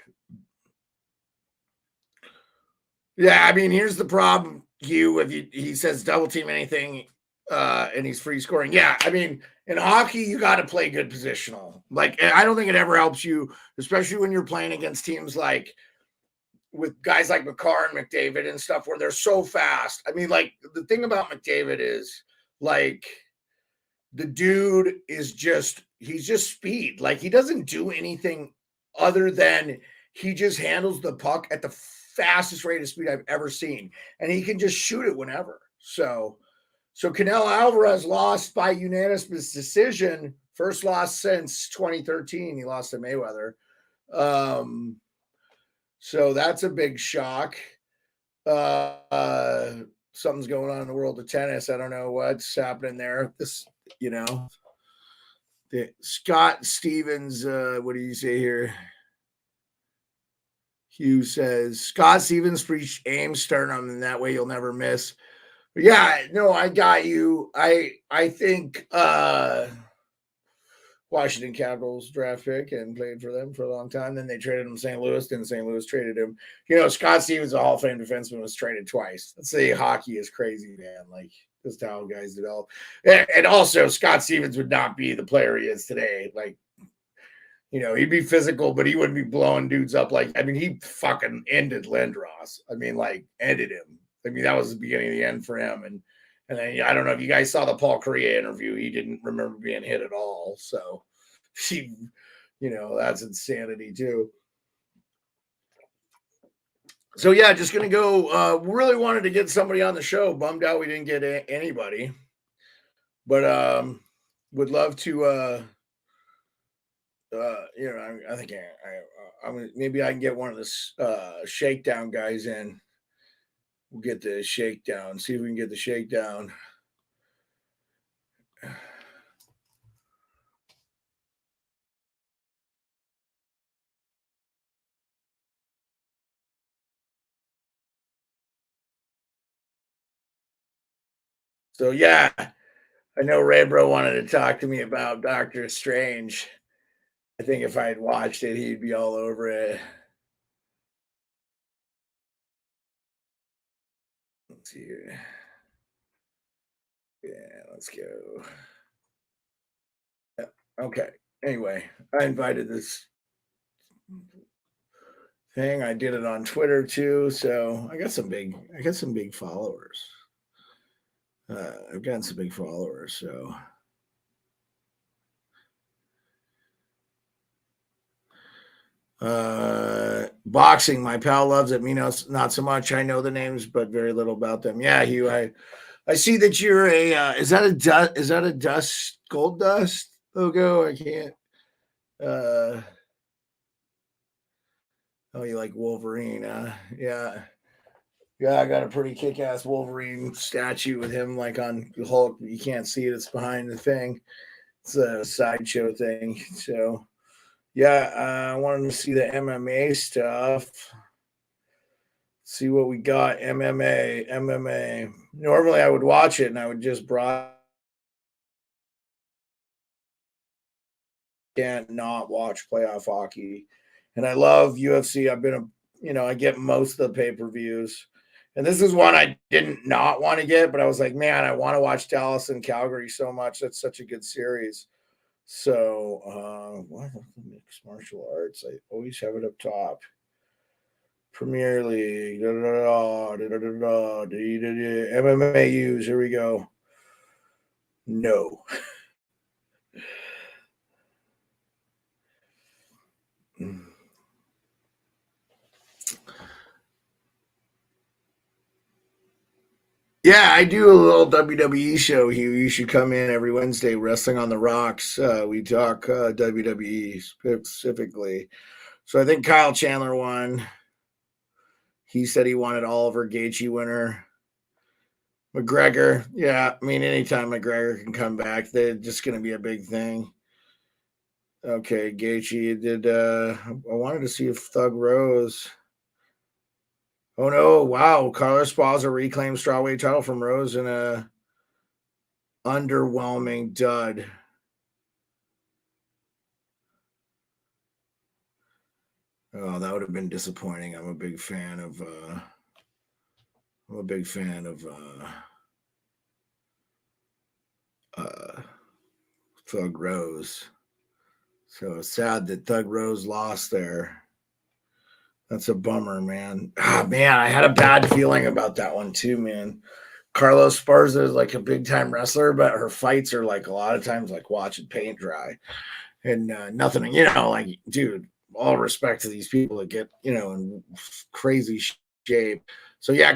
Yeah, I mean, here's the problem, Hugh. If he says double team anything and he's free scoring. Yeah, I mean, in hockey, you got to play good positional. Like, I don't think it ever helps you, especially when you're playing against teams like with guys like McCarr and McDavid and stuff where they're so fast. I mean, like, the thing about McDavid is, like, the dude is he's just speed. Like, he doesn't do anything other than he just handles the puck at the fastest rate of speed I've ever seen. And he can just shoot it whenever. So Canelo Alvarez lost by unanimous decision. First loss since 2013. He lost to Mayweather. So that's a big shock. Something's going on in the world of tennis. I don't know what's happening there. Scott Stevens, what do you say here? Hugh says, Scott Stevens preached aim sternum, and that way you'll never miss. But yeah, no, I got you. I think Washington Capitals draft pick and played for them for a long time. Then they traded him to St. Louis. Then St. Louis traded him. Scott Stevens, a Hall of Fame defenseman, was traded twice. Let's say hockey is crazy, man. Like, just how guys develop. And also, Scott Stevens would not be the player he is today. Like, he'd be physical, but he wouldn't be blowing dudes up. Like, I mean, he fucking ended Lindros. I mean, like, ended him. I mean, that was the beginning of the end for him. And then I don't know if you guys saw the Paul Correa interview. He didn't remember being hit at all. So that's insanity too. So yeah, just gonna go. Really wanted to get somebody on the show. Bummed out we didn't get anybody, but would love to. I think maybe I can get one of the shakedown guys in. We'll get the shakedown. See if we can get the shakedown. So yeah, I know Raybro wanted to talk to me about Doctor Strange. I think if I had watched it, he'd be all over it. Let's see here. Yeah, let's go. Okay. Anyway, I invited this thing. I did it on Twitter too, so I got some big followers. I've gotten some big followers, so boxing, my pal loves it. Me not so much. I know the names, but very little about them. Yeah, Hugh, I see that you're a is that a dust gold dust logo? I can't uh oh, you like Wolverine, yeah. Yeah, I got a pretty kick-ass Wolverine statue with him like on Hulk. You can't see it; it's behind the thing. It's a sideshow thing. So yeah, I wanted to see the MMA stuff. See what we got. MMA. Normally, I would watch it and I would just can't not watch playoff hockey. And I love UFC. I get most of the pay-per-views. And this is one I didn't not want to get, but I was like, man, I want to watch Dallas and Calgary so much. That's such a good series. So, what mixed martial arts? I always have it up top. Premier League, MMAUs. Here we go. No. Yeah, I do a little WWE show here. You should come in every Wednesday, Wrestling on the Rocks. We talk WWE specifically. So I think Kyle Chandler won. He said he wanted Oliver Gaethje winner. McGregor, yeah. I mean, anytime McGregor can come back, they're just going to be a big thing. Okay, Gaethje did. I wanted to see if Thug Rose. Oh no! Wow, Carlos Esparza reclaimed strawweight title from Rose in a underwhelming dud. Oh, that would have been disappointing. I'm a big fan of. I'm a big fan of uh, Thug Rose. So it's sad that Thug Rose lost there. That's a bummer, man. Ah, man, I had a bad feeling about that one too, man. Carlos Esparza is like a big time wrestler, but her fights are like a lot of times like watching paint dry and nothing. Like dude, all respect to these people that get in crazy shape. So yeah,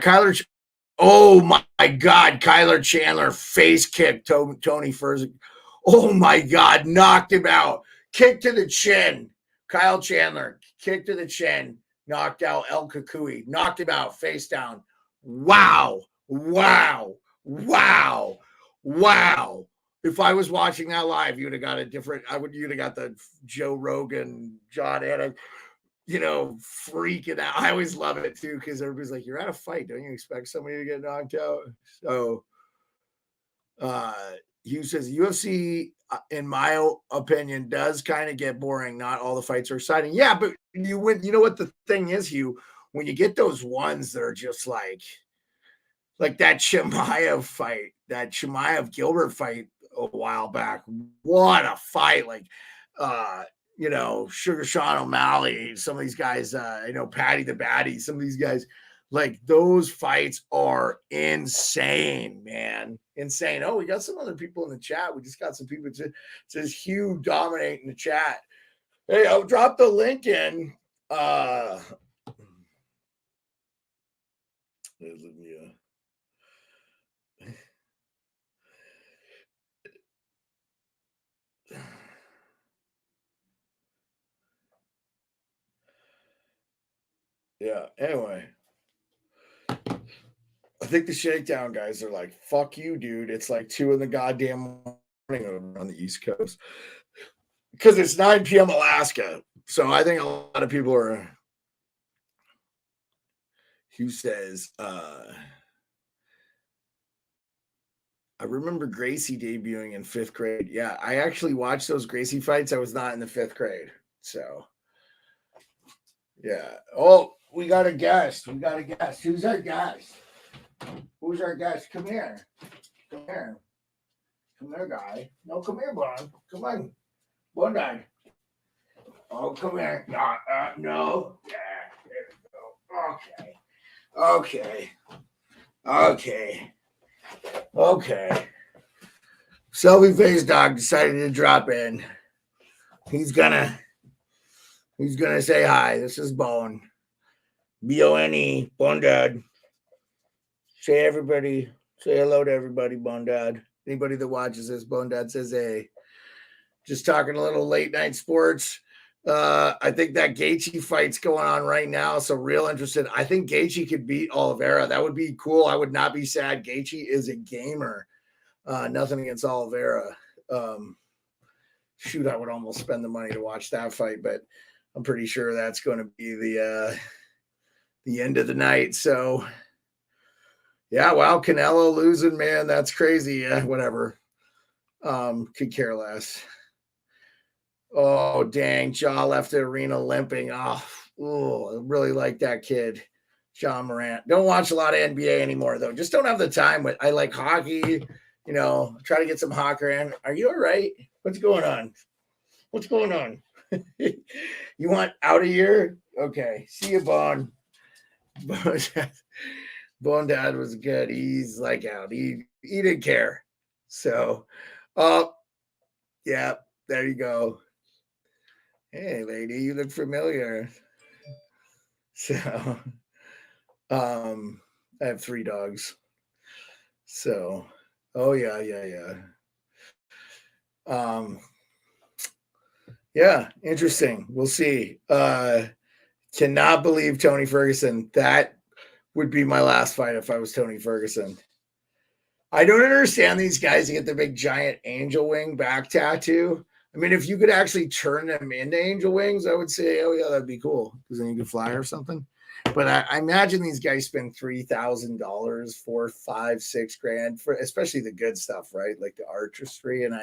Oh my God, Kyler Chandler face kicked Tony Ferguson. Oh my God, knocked him out. Kick to the chin. Kyle Chandler, kick to the chin, knocked out El Kakui, knocked him out face down. Wow, wow, wow, wow. If I was watching that live, you'd have got you'd have got the Joe Rogan, John Anik, freaking out. I always love it too because everybody's like, "You're at a fight, don't you expect somebody to get knocked out?" So, uh, Hugh says UFC, in my opinion, does kind of get boring. Not all the fights are exciting. Yeah, but you win. You know what the thing is, Hugh? When you get those ones that are just like that Chimaev fight, that Chimaev Gilbert fight a while back. What a fight! Like, uh, Sugar Sean O'Malley, some of these guys, Patty the Batty, some of these guys, like those fights are insane, man. Insane. Oh, we got some other people in the chat. We just got some people. It says Hugh dominating the chat. Hey, I'll drop the link in. Let me, yeah. Anyway, I think the Shakedown guys are like, "Fuck you, dude." It's like 2 in the goddamn morning over on the East Coast because it's 9 p.m. Alaska. So I think a lot of people are. Who says? I remember Gracie debuting in 5th grade. Yeah, I actually watched those Gracie fights. I was not in the 5th grade, so yeah. Oh, we got a guest. Who's our guest? Who's our guest? Come here. Come here. Come here, guy. No, come here, Bon. Come on. Bondi. Oh, come here. No. Yeah, there we go. Okay. Okay. Selfie-faced dog decided to drop in. He's gonna say hi. This is Bone. Bone. Bone Dad. Say hello to everybody, Bone Dad. Anybody that watches this, Bone Dad says hey. Just talking a little late night sports. I think that Gaethje fight's going on right now, so real interested. I think Gaethje could beat Oliveira. That would be cool. I would not be sad. Gaethje is a gamer. Nothing against Oliveira. Shoot, I would almost spend the money to watch that fight, but I'm pretty sure that's going to be the end of the night. So, yeah, wow, Canelo losing, man, that's crazy. Yeah, whatever. Could care less. Oh, dang, Jaw left the arena limping. I really like that kid, John Morant. Don't watch a lot of NBA anymore, though. Just don't have the time. But I like hockey. Try to get some hockey in. Are you all right? What's going on? You want out of here? Okay. See you, Bone. Bone Dad was good. He's like out. He didn't care. So, yeah, there you go. Hey, lady, you look familiar. So, I have 3 dogs. So, yeah. Yeah, interesting. We'll see. Cannot believe Tony Ferguson. That would be my last fight if I was Tony Ferguson. I don't understand these guys that get the big giant angel wing back tattoo. I mean, if you could actually turn them into angel wings, I would say, oh yeah, that'd be cool because then you could fly or something. But I imagine these guys spend $3,000, $4, $5, $6,000 for, especially the good stuff, right? Like the artistry. And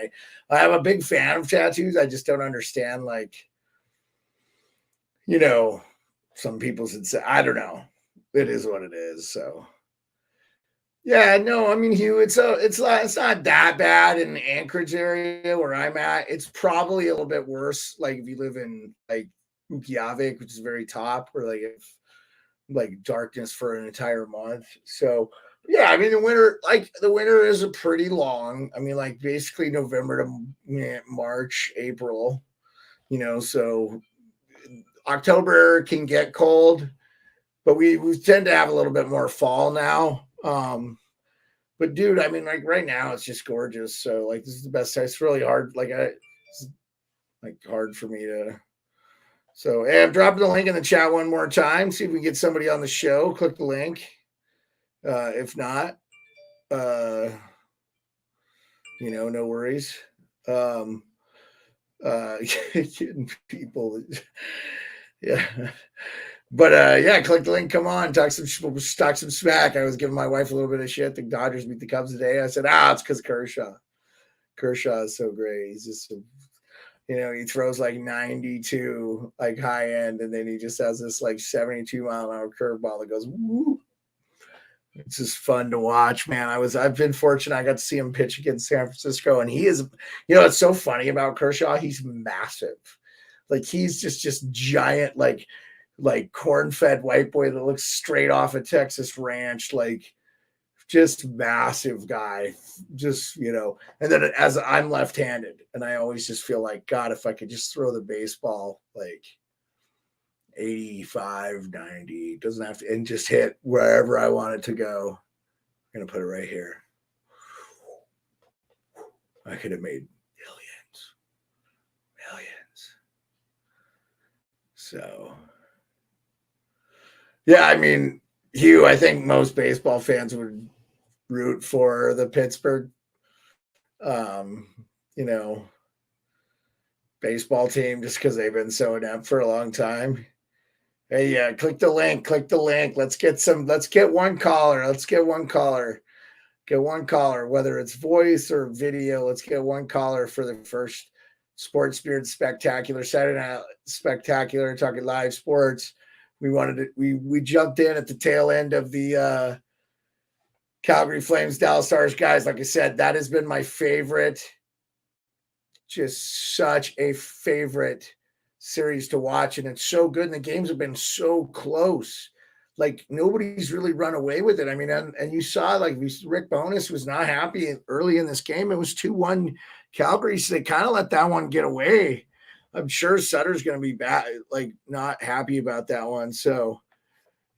I'm a big fan of tattoos. I just don't understand, like, some people should say, I don't know. It is what it is. So. Yeah, no, I mean, Hugh, it's not that bad in the Anchorage area where I'm at. It's probably a little bit worse, like if you live in like Ukiyavik, which is very top, or like if like darkness for an entire month. So yeah, I mean the winter is a pretty long. I mean, like basically November to March, April. So October can get cold, but we tend to have a little bit more fall now. But dude, I mean, like right now it's just gorgeous. So like this is the best time. It's really hard. It's hard for me to. So hey, I'm dropping the link in the chat one more time. See if we can get somebody on the show. Click the link. If not, no worries. Getting people. Yeah. But yeah, click the link. Come on, talk some smack. I was giving my wife a little bit of shit. The Dodgers beat the Cubs today. I said, it's because Kershaw. Kershaw is so great. He's just, he throws like 92, like high end, and then he just has this like 72-mile-an-hour curveball that goes woo. It's just fun to watch, man. I've been fortunate. I got to see him pitch against San Francisco, and he is, it's so funny about Kershaw. He's massive. Like he's just giant, like corn-fed white boy that looks straight off a Texas ranch, like just massive guy, just, and then as I'm left-handed and I always just feel like, God, if I could just throw the baseball like 85, 90, doesn't have to, and just hit wherever I want it to go. I'm going to put it right here. I could have made millions. So yeah, I mean, Hugh, I think most baseball fans would root for the Pittsburgh, baseball team just because they've been so inept for a long time. Hey, yeah, click the link. Let's get one caller. Get one caller, whether it's voice or video. Let's get one caller for the first Sports Spirit Spectacular, Saturday Night Spectacular, talking live sports. We jumped in at the tail end of the Calgary Flames, Dallas Stars, guys. Like I said, that has been my favorite, just such a favorite series to watch, and it's so good. And the games have been so close. Like nobody's really run away with it. I mean, and you saw like Rick Bowness was not happy early in this game. It was 2-1 Calgary, so they kind of let that one get away. I'm sure Sutter's going to be bad, like not happy about that one. So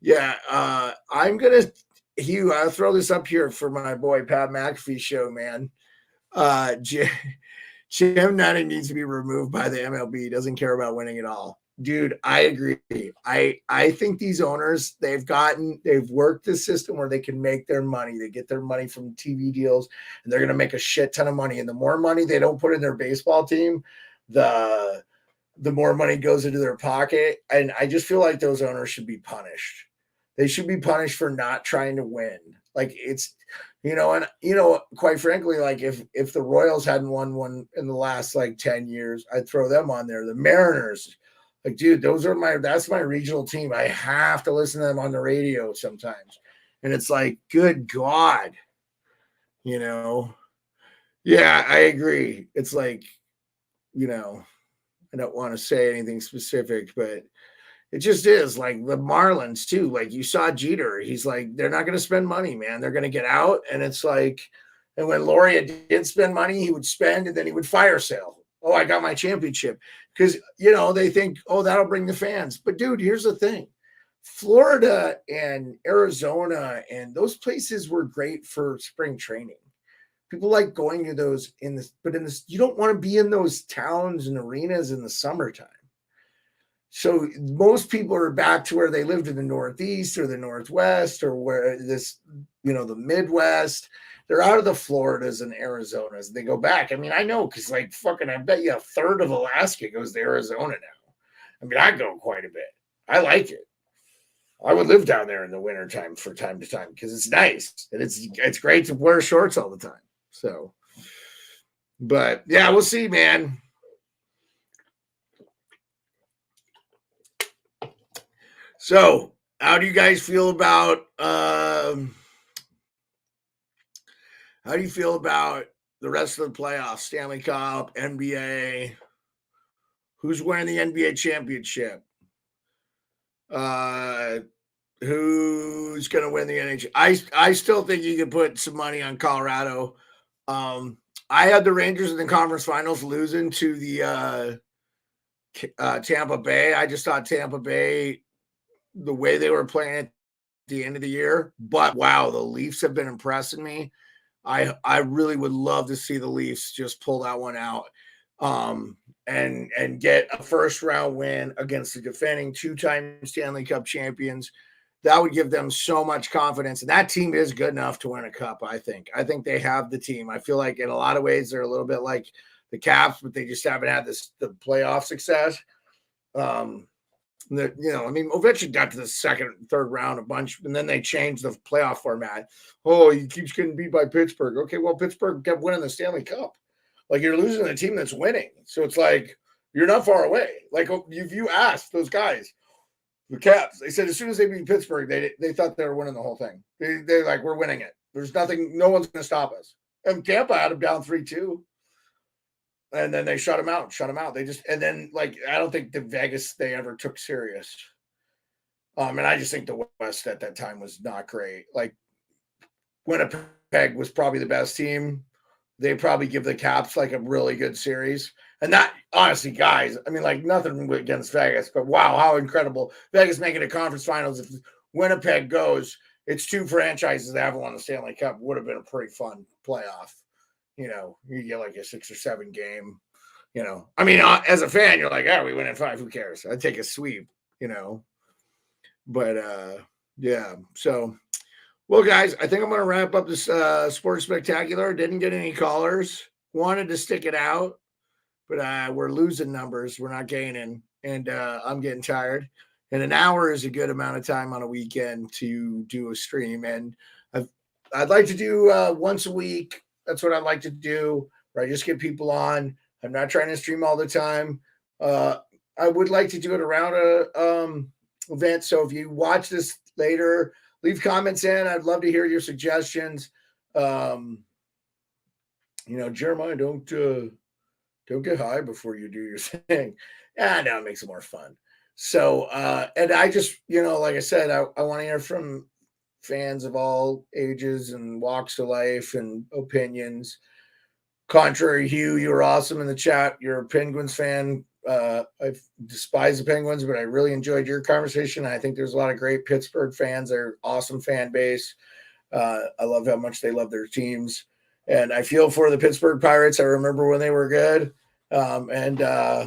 yeah, I'm gonna Hugh. I'll throw this up here for my boy Pat McAfee show, man. Jim Nutting needs to be removed by the MLB. He doesn't care about winning at all. Dude, I agree. I think these owners, they've worked the system where they can make their money. They get their money from TV deals, and they're going to make a shit ton of money. And the more money they don't put in their baseball team, the more money goes into their pocket. And I just feel like those owners should be punished. They should be punished for not trying to win. Like it's, and quite frankly, like if the Royals hadn't won one in the last like 10 years, I'd throw them on there. The Mariners, like, dude, that's my regional team. I have to listen to them on the radio sometimes. And it's like, good God, Yeah, I agree. It's like, I don't want to say anything specific, but it just is like the Marlins too. Like you saw Jeter, he's like, they're not going to spend money, man. They're going to get out. And it's like, and when Loria did spend money, he would spend and then he would fire sale. Oh, I got my championship. Because, they think, oh, that'll bring the fans. But dude, here's the thing. Florida and Arizona and those places were great for spring training. People like going to those but you don't want to be in those towns and arenas in the summertime. So most people are back to where they lived in the Northeast or the Northwest or where the Midwest. They're out of the Floridas and Arizonas. They go back. I mean, I know because I bet you a third of Alaska goes to Arizona now. I mean, I go quite a bit. I like it. I would live down there in the wintertime from time to time because it's nice and it's great to wear shorts all the time. So, but yeah, we'll see, man. So, how do you guys feel about the rest of the playoffs? Stanley Cup, NBA. Who's winning the NBA championship? Who's going to win the NHL? I still think you can put some money on Colorado. I had the Rangers in the conference finals losing to the Tampa Bay. I just thought Tampa Bay, the way they were playing at the end of the year, but wow, the Leafs have been impressing me. I really would love to see the Leafs just pull that one out and get a first round win against the defending 2-time Stanley Cup champions. That would give them so much confidence. And that team is good enough to win a cup, I think. I think they have the team. I feel like in a lot of ways they're a little bit like the Caps, but they just haven't had the playoff success. Ovechkin got to the second, third round a bunch, and then they changed the playoff format. Oh, he keeps getting beat by Pittsburgh. Okay, well, Pittsburgh kept winning the Stanley Cup. Like, you're losing a team that's winning. So it's like, you're not far away. Like, if you asked those guys, the Caps, they said as soon as they beat Pittsburgh, they thought they were winning the whole thing. They're like, we're winning it. There's nothing, no one's going to stop us. And Tampa had them down 3-2. And then they shut him out. And then, like, I don't think the Vegas they ever took serious. And I just think the West at that time was not great. Like, Winnipeg was probably the best team. They probably give the Caps like a really good series. And that, honestly, guys, I mean, like, nothing against Vegas, but wow, how incredible. Vegas making a conference finals. If Winnipeg goes, it's 2 franchises that haven't won the Stanley Cup. Would have been a pretty fun playoff. You get like a 6 or 7 game, I mean, as a fan, you're like, we win in 5. Who cares? I'd take a sweep, but yeah. So, well, guys, I think I'm going to wrap up this Sports Spectacular. Didn't get any callers. Wanted to stick it out, but we're losing numbers. We're not gaining, and I'm getting tired. And an hour is a good amount of time on a weekend to do a stream. And I'd like to do once a week. That's what I'd like to do, where I just get people on. I'm not trying to stream all the time. I would like to do it around a event. So if you watch this later, leave comments in. I'd love to hear your suggestions. Jeremiah, don't get high before you do your thing. Now it makes it more fun. So, and I just, like I said, I want to hear from fans of all ages and walks of life and opinions. Contrary, Hugh, you were awesome in the chat. You're a Penguins fan. I despise the Penguins, but I really enjoyed your conversation. I think there's a lot of great Pittsburgh fans. They're awesome fan base. I love how much they love their teams. And I feel for the Pittsburgh Pirates. I remember when they were good, and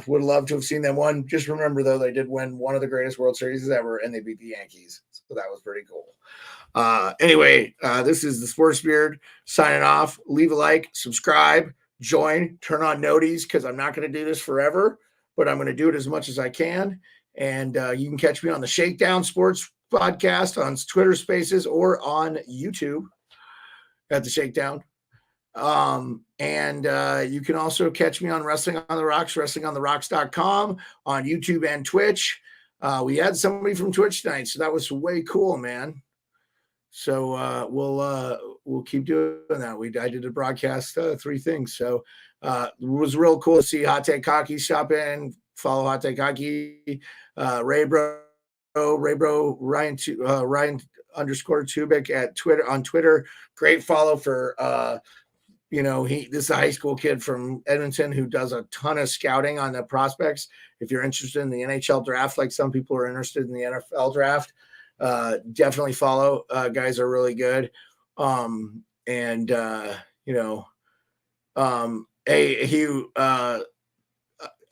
would love to have seen them win. Just remember, though, they did win one of the greatest World Series ever, and they beat the Yankees. So that was pretty cool. Anyway, this is the Sports Beard signing off. Leave a like, subscribe, join, turn on noties, because I'm not going to do this forever, but I'm going to do it as much as I can. And you can catch me on the Shakedown Sports podcast on Twitter Spaces or on YouTube at the Shakedown. And you can also catch me on Wrestling on the Rocks, wrestlingontherocks.com, on YouTube and Twitch. We had somebody from Twitch tonight, so that was way cool, man. So we'll keep doing that. I did a broadcast 3 things. So it was real cool to see Hot Take Hockey shop in. Follow Hot Take Hockey, Raybro, Ryan _Tubic at Twitter on Twitter. Great follow for this is a high school kid from Edmonton who does a ton of scouting on the prospects. If you're interested in the NHL draft, like some people are interested in the NFL draft, definitely follow. Guys are really good. Hey, Hugh, yeah,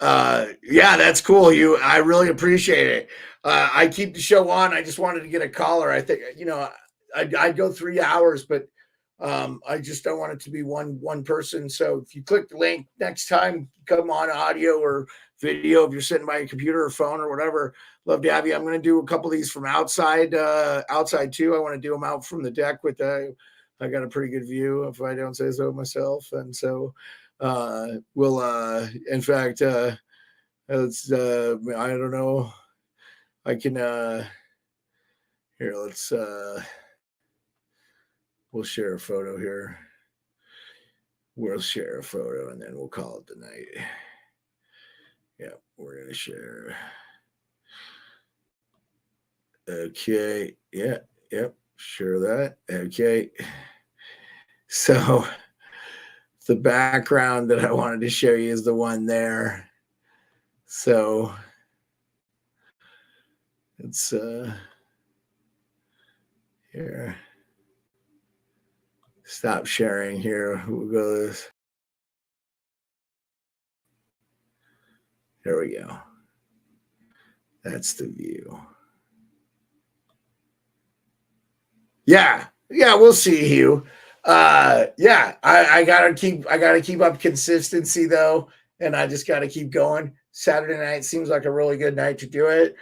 that's cool, Hugh. I really appreciate it. I keep the show on. I just wanted to get a caller. I think, I'd go 3 hours, but I just don't want it to be one person. So if you click the link next time, come on audio or video if you're sitting by a computer or phone or whatever. Love to have you. I'm going to do a couple of these from outside too. I want to do them out from the deck with I got a pretty good view if I don't say so myself. And so we'll in fact it's I don't know. I can here, let's we'll share a photo here. We'll share a photo and then we'll call it the night. Yeah, we're going to share. Okay. Yeah. Yep. Share that. Okay. So the background that I wanted to show you is the one there. So it's here. Stop sharing here. We'll go to this. There we go. That's the view. Yeah, we'll see, Hugh. Yeah, I gotta keep up consistency though, and I just gotta keep going. Saturday night seems like a really good night to do it.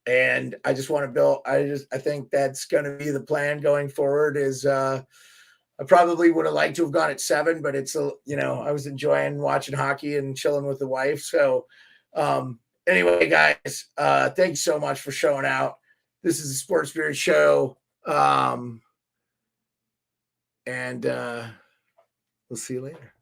And I just want to build. I think that's going to be the plan going forward. Is I probably would have liked to have gone at 7, but it's I was enjoying watching hockey and chilling with the wife. So anyway, guys, thanks so much for showing out. This is the Sports Spirit Show. And we'll see you later.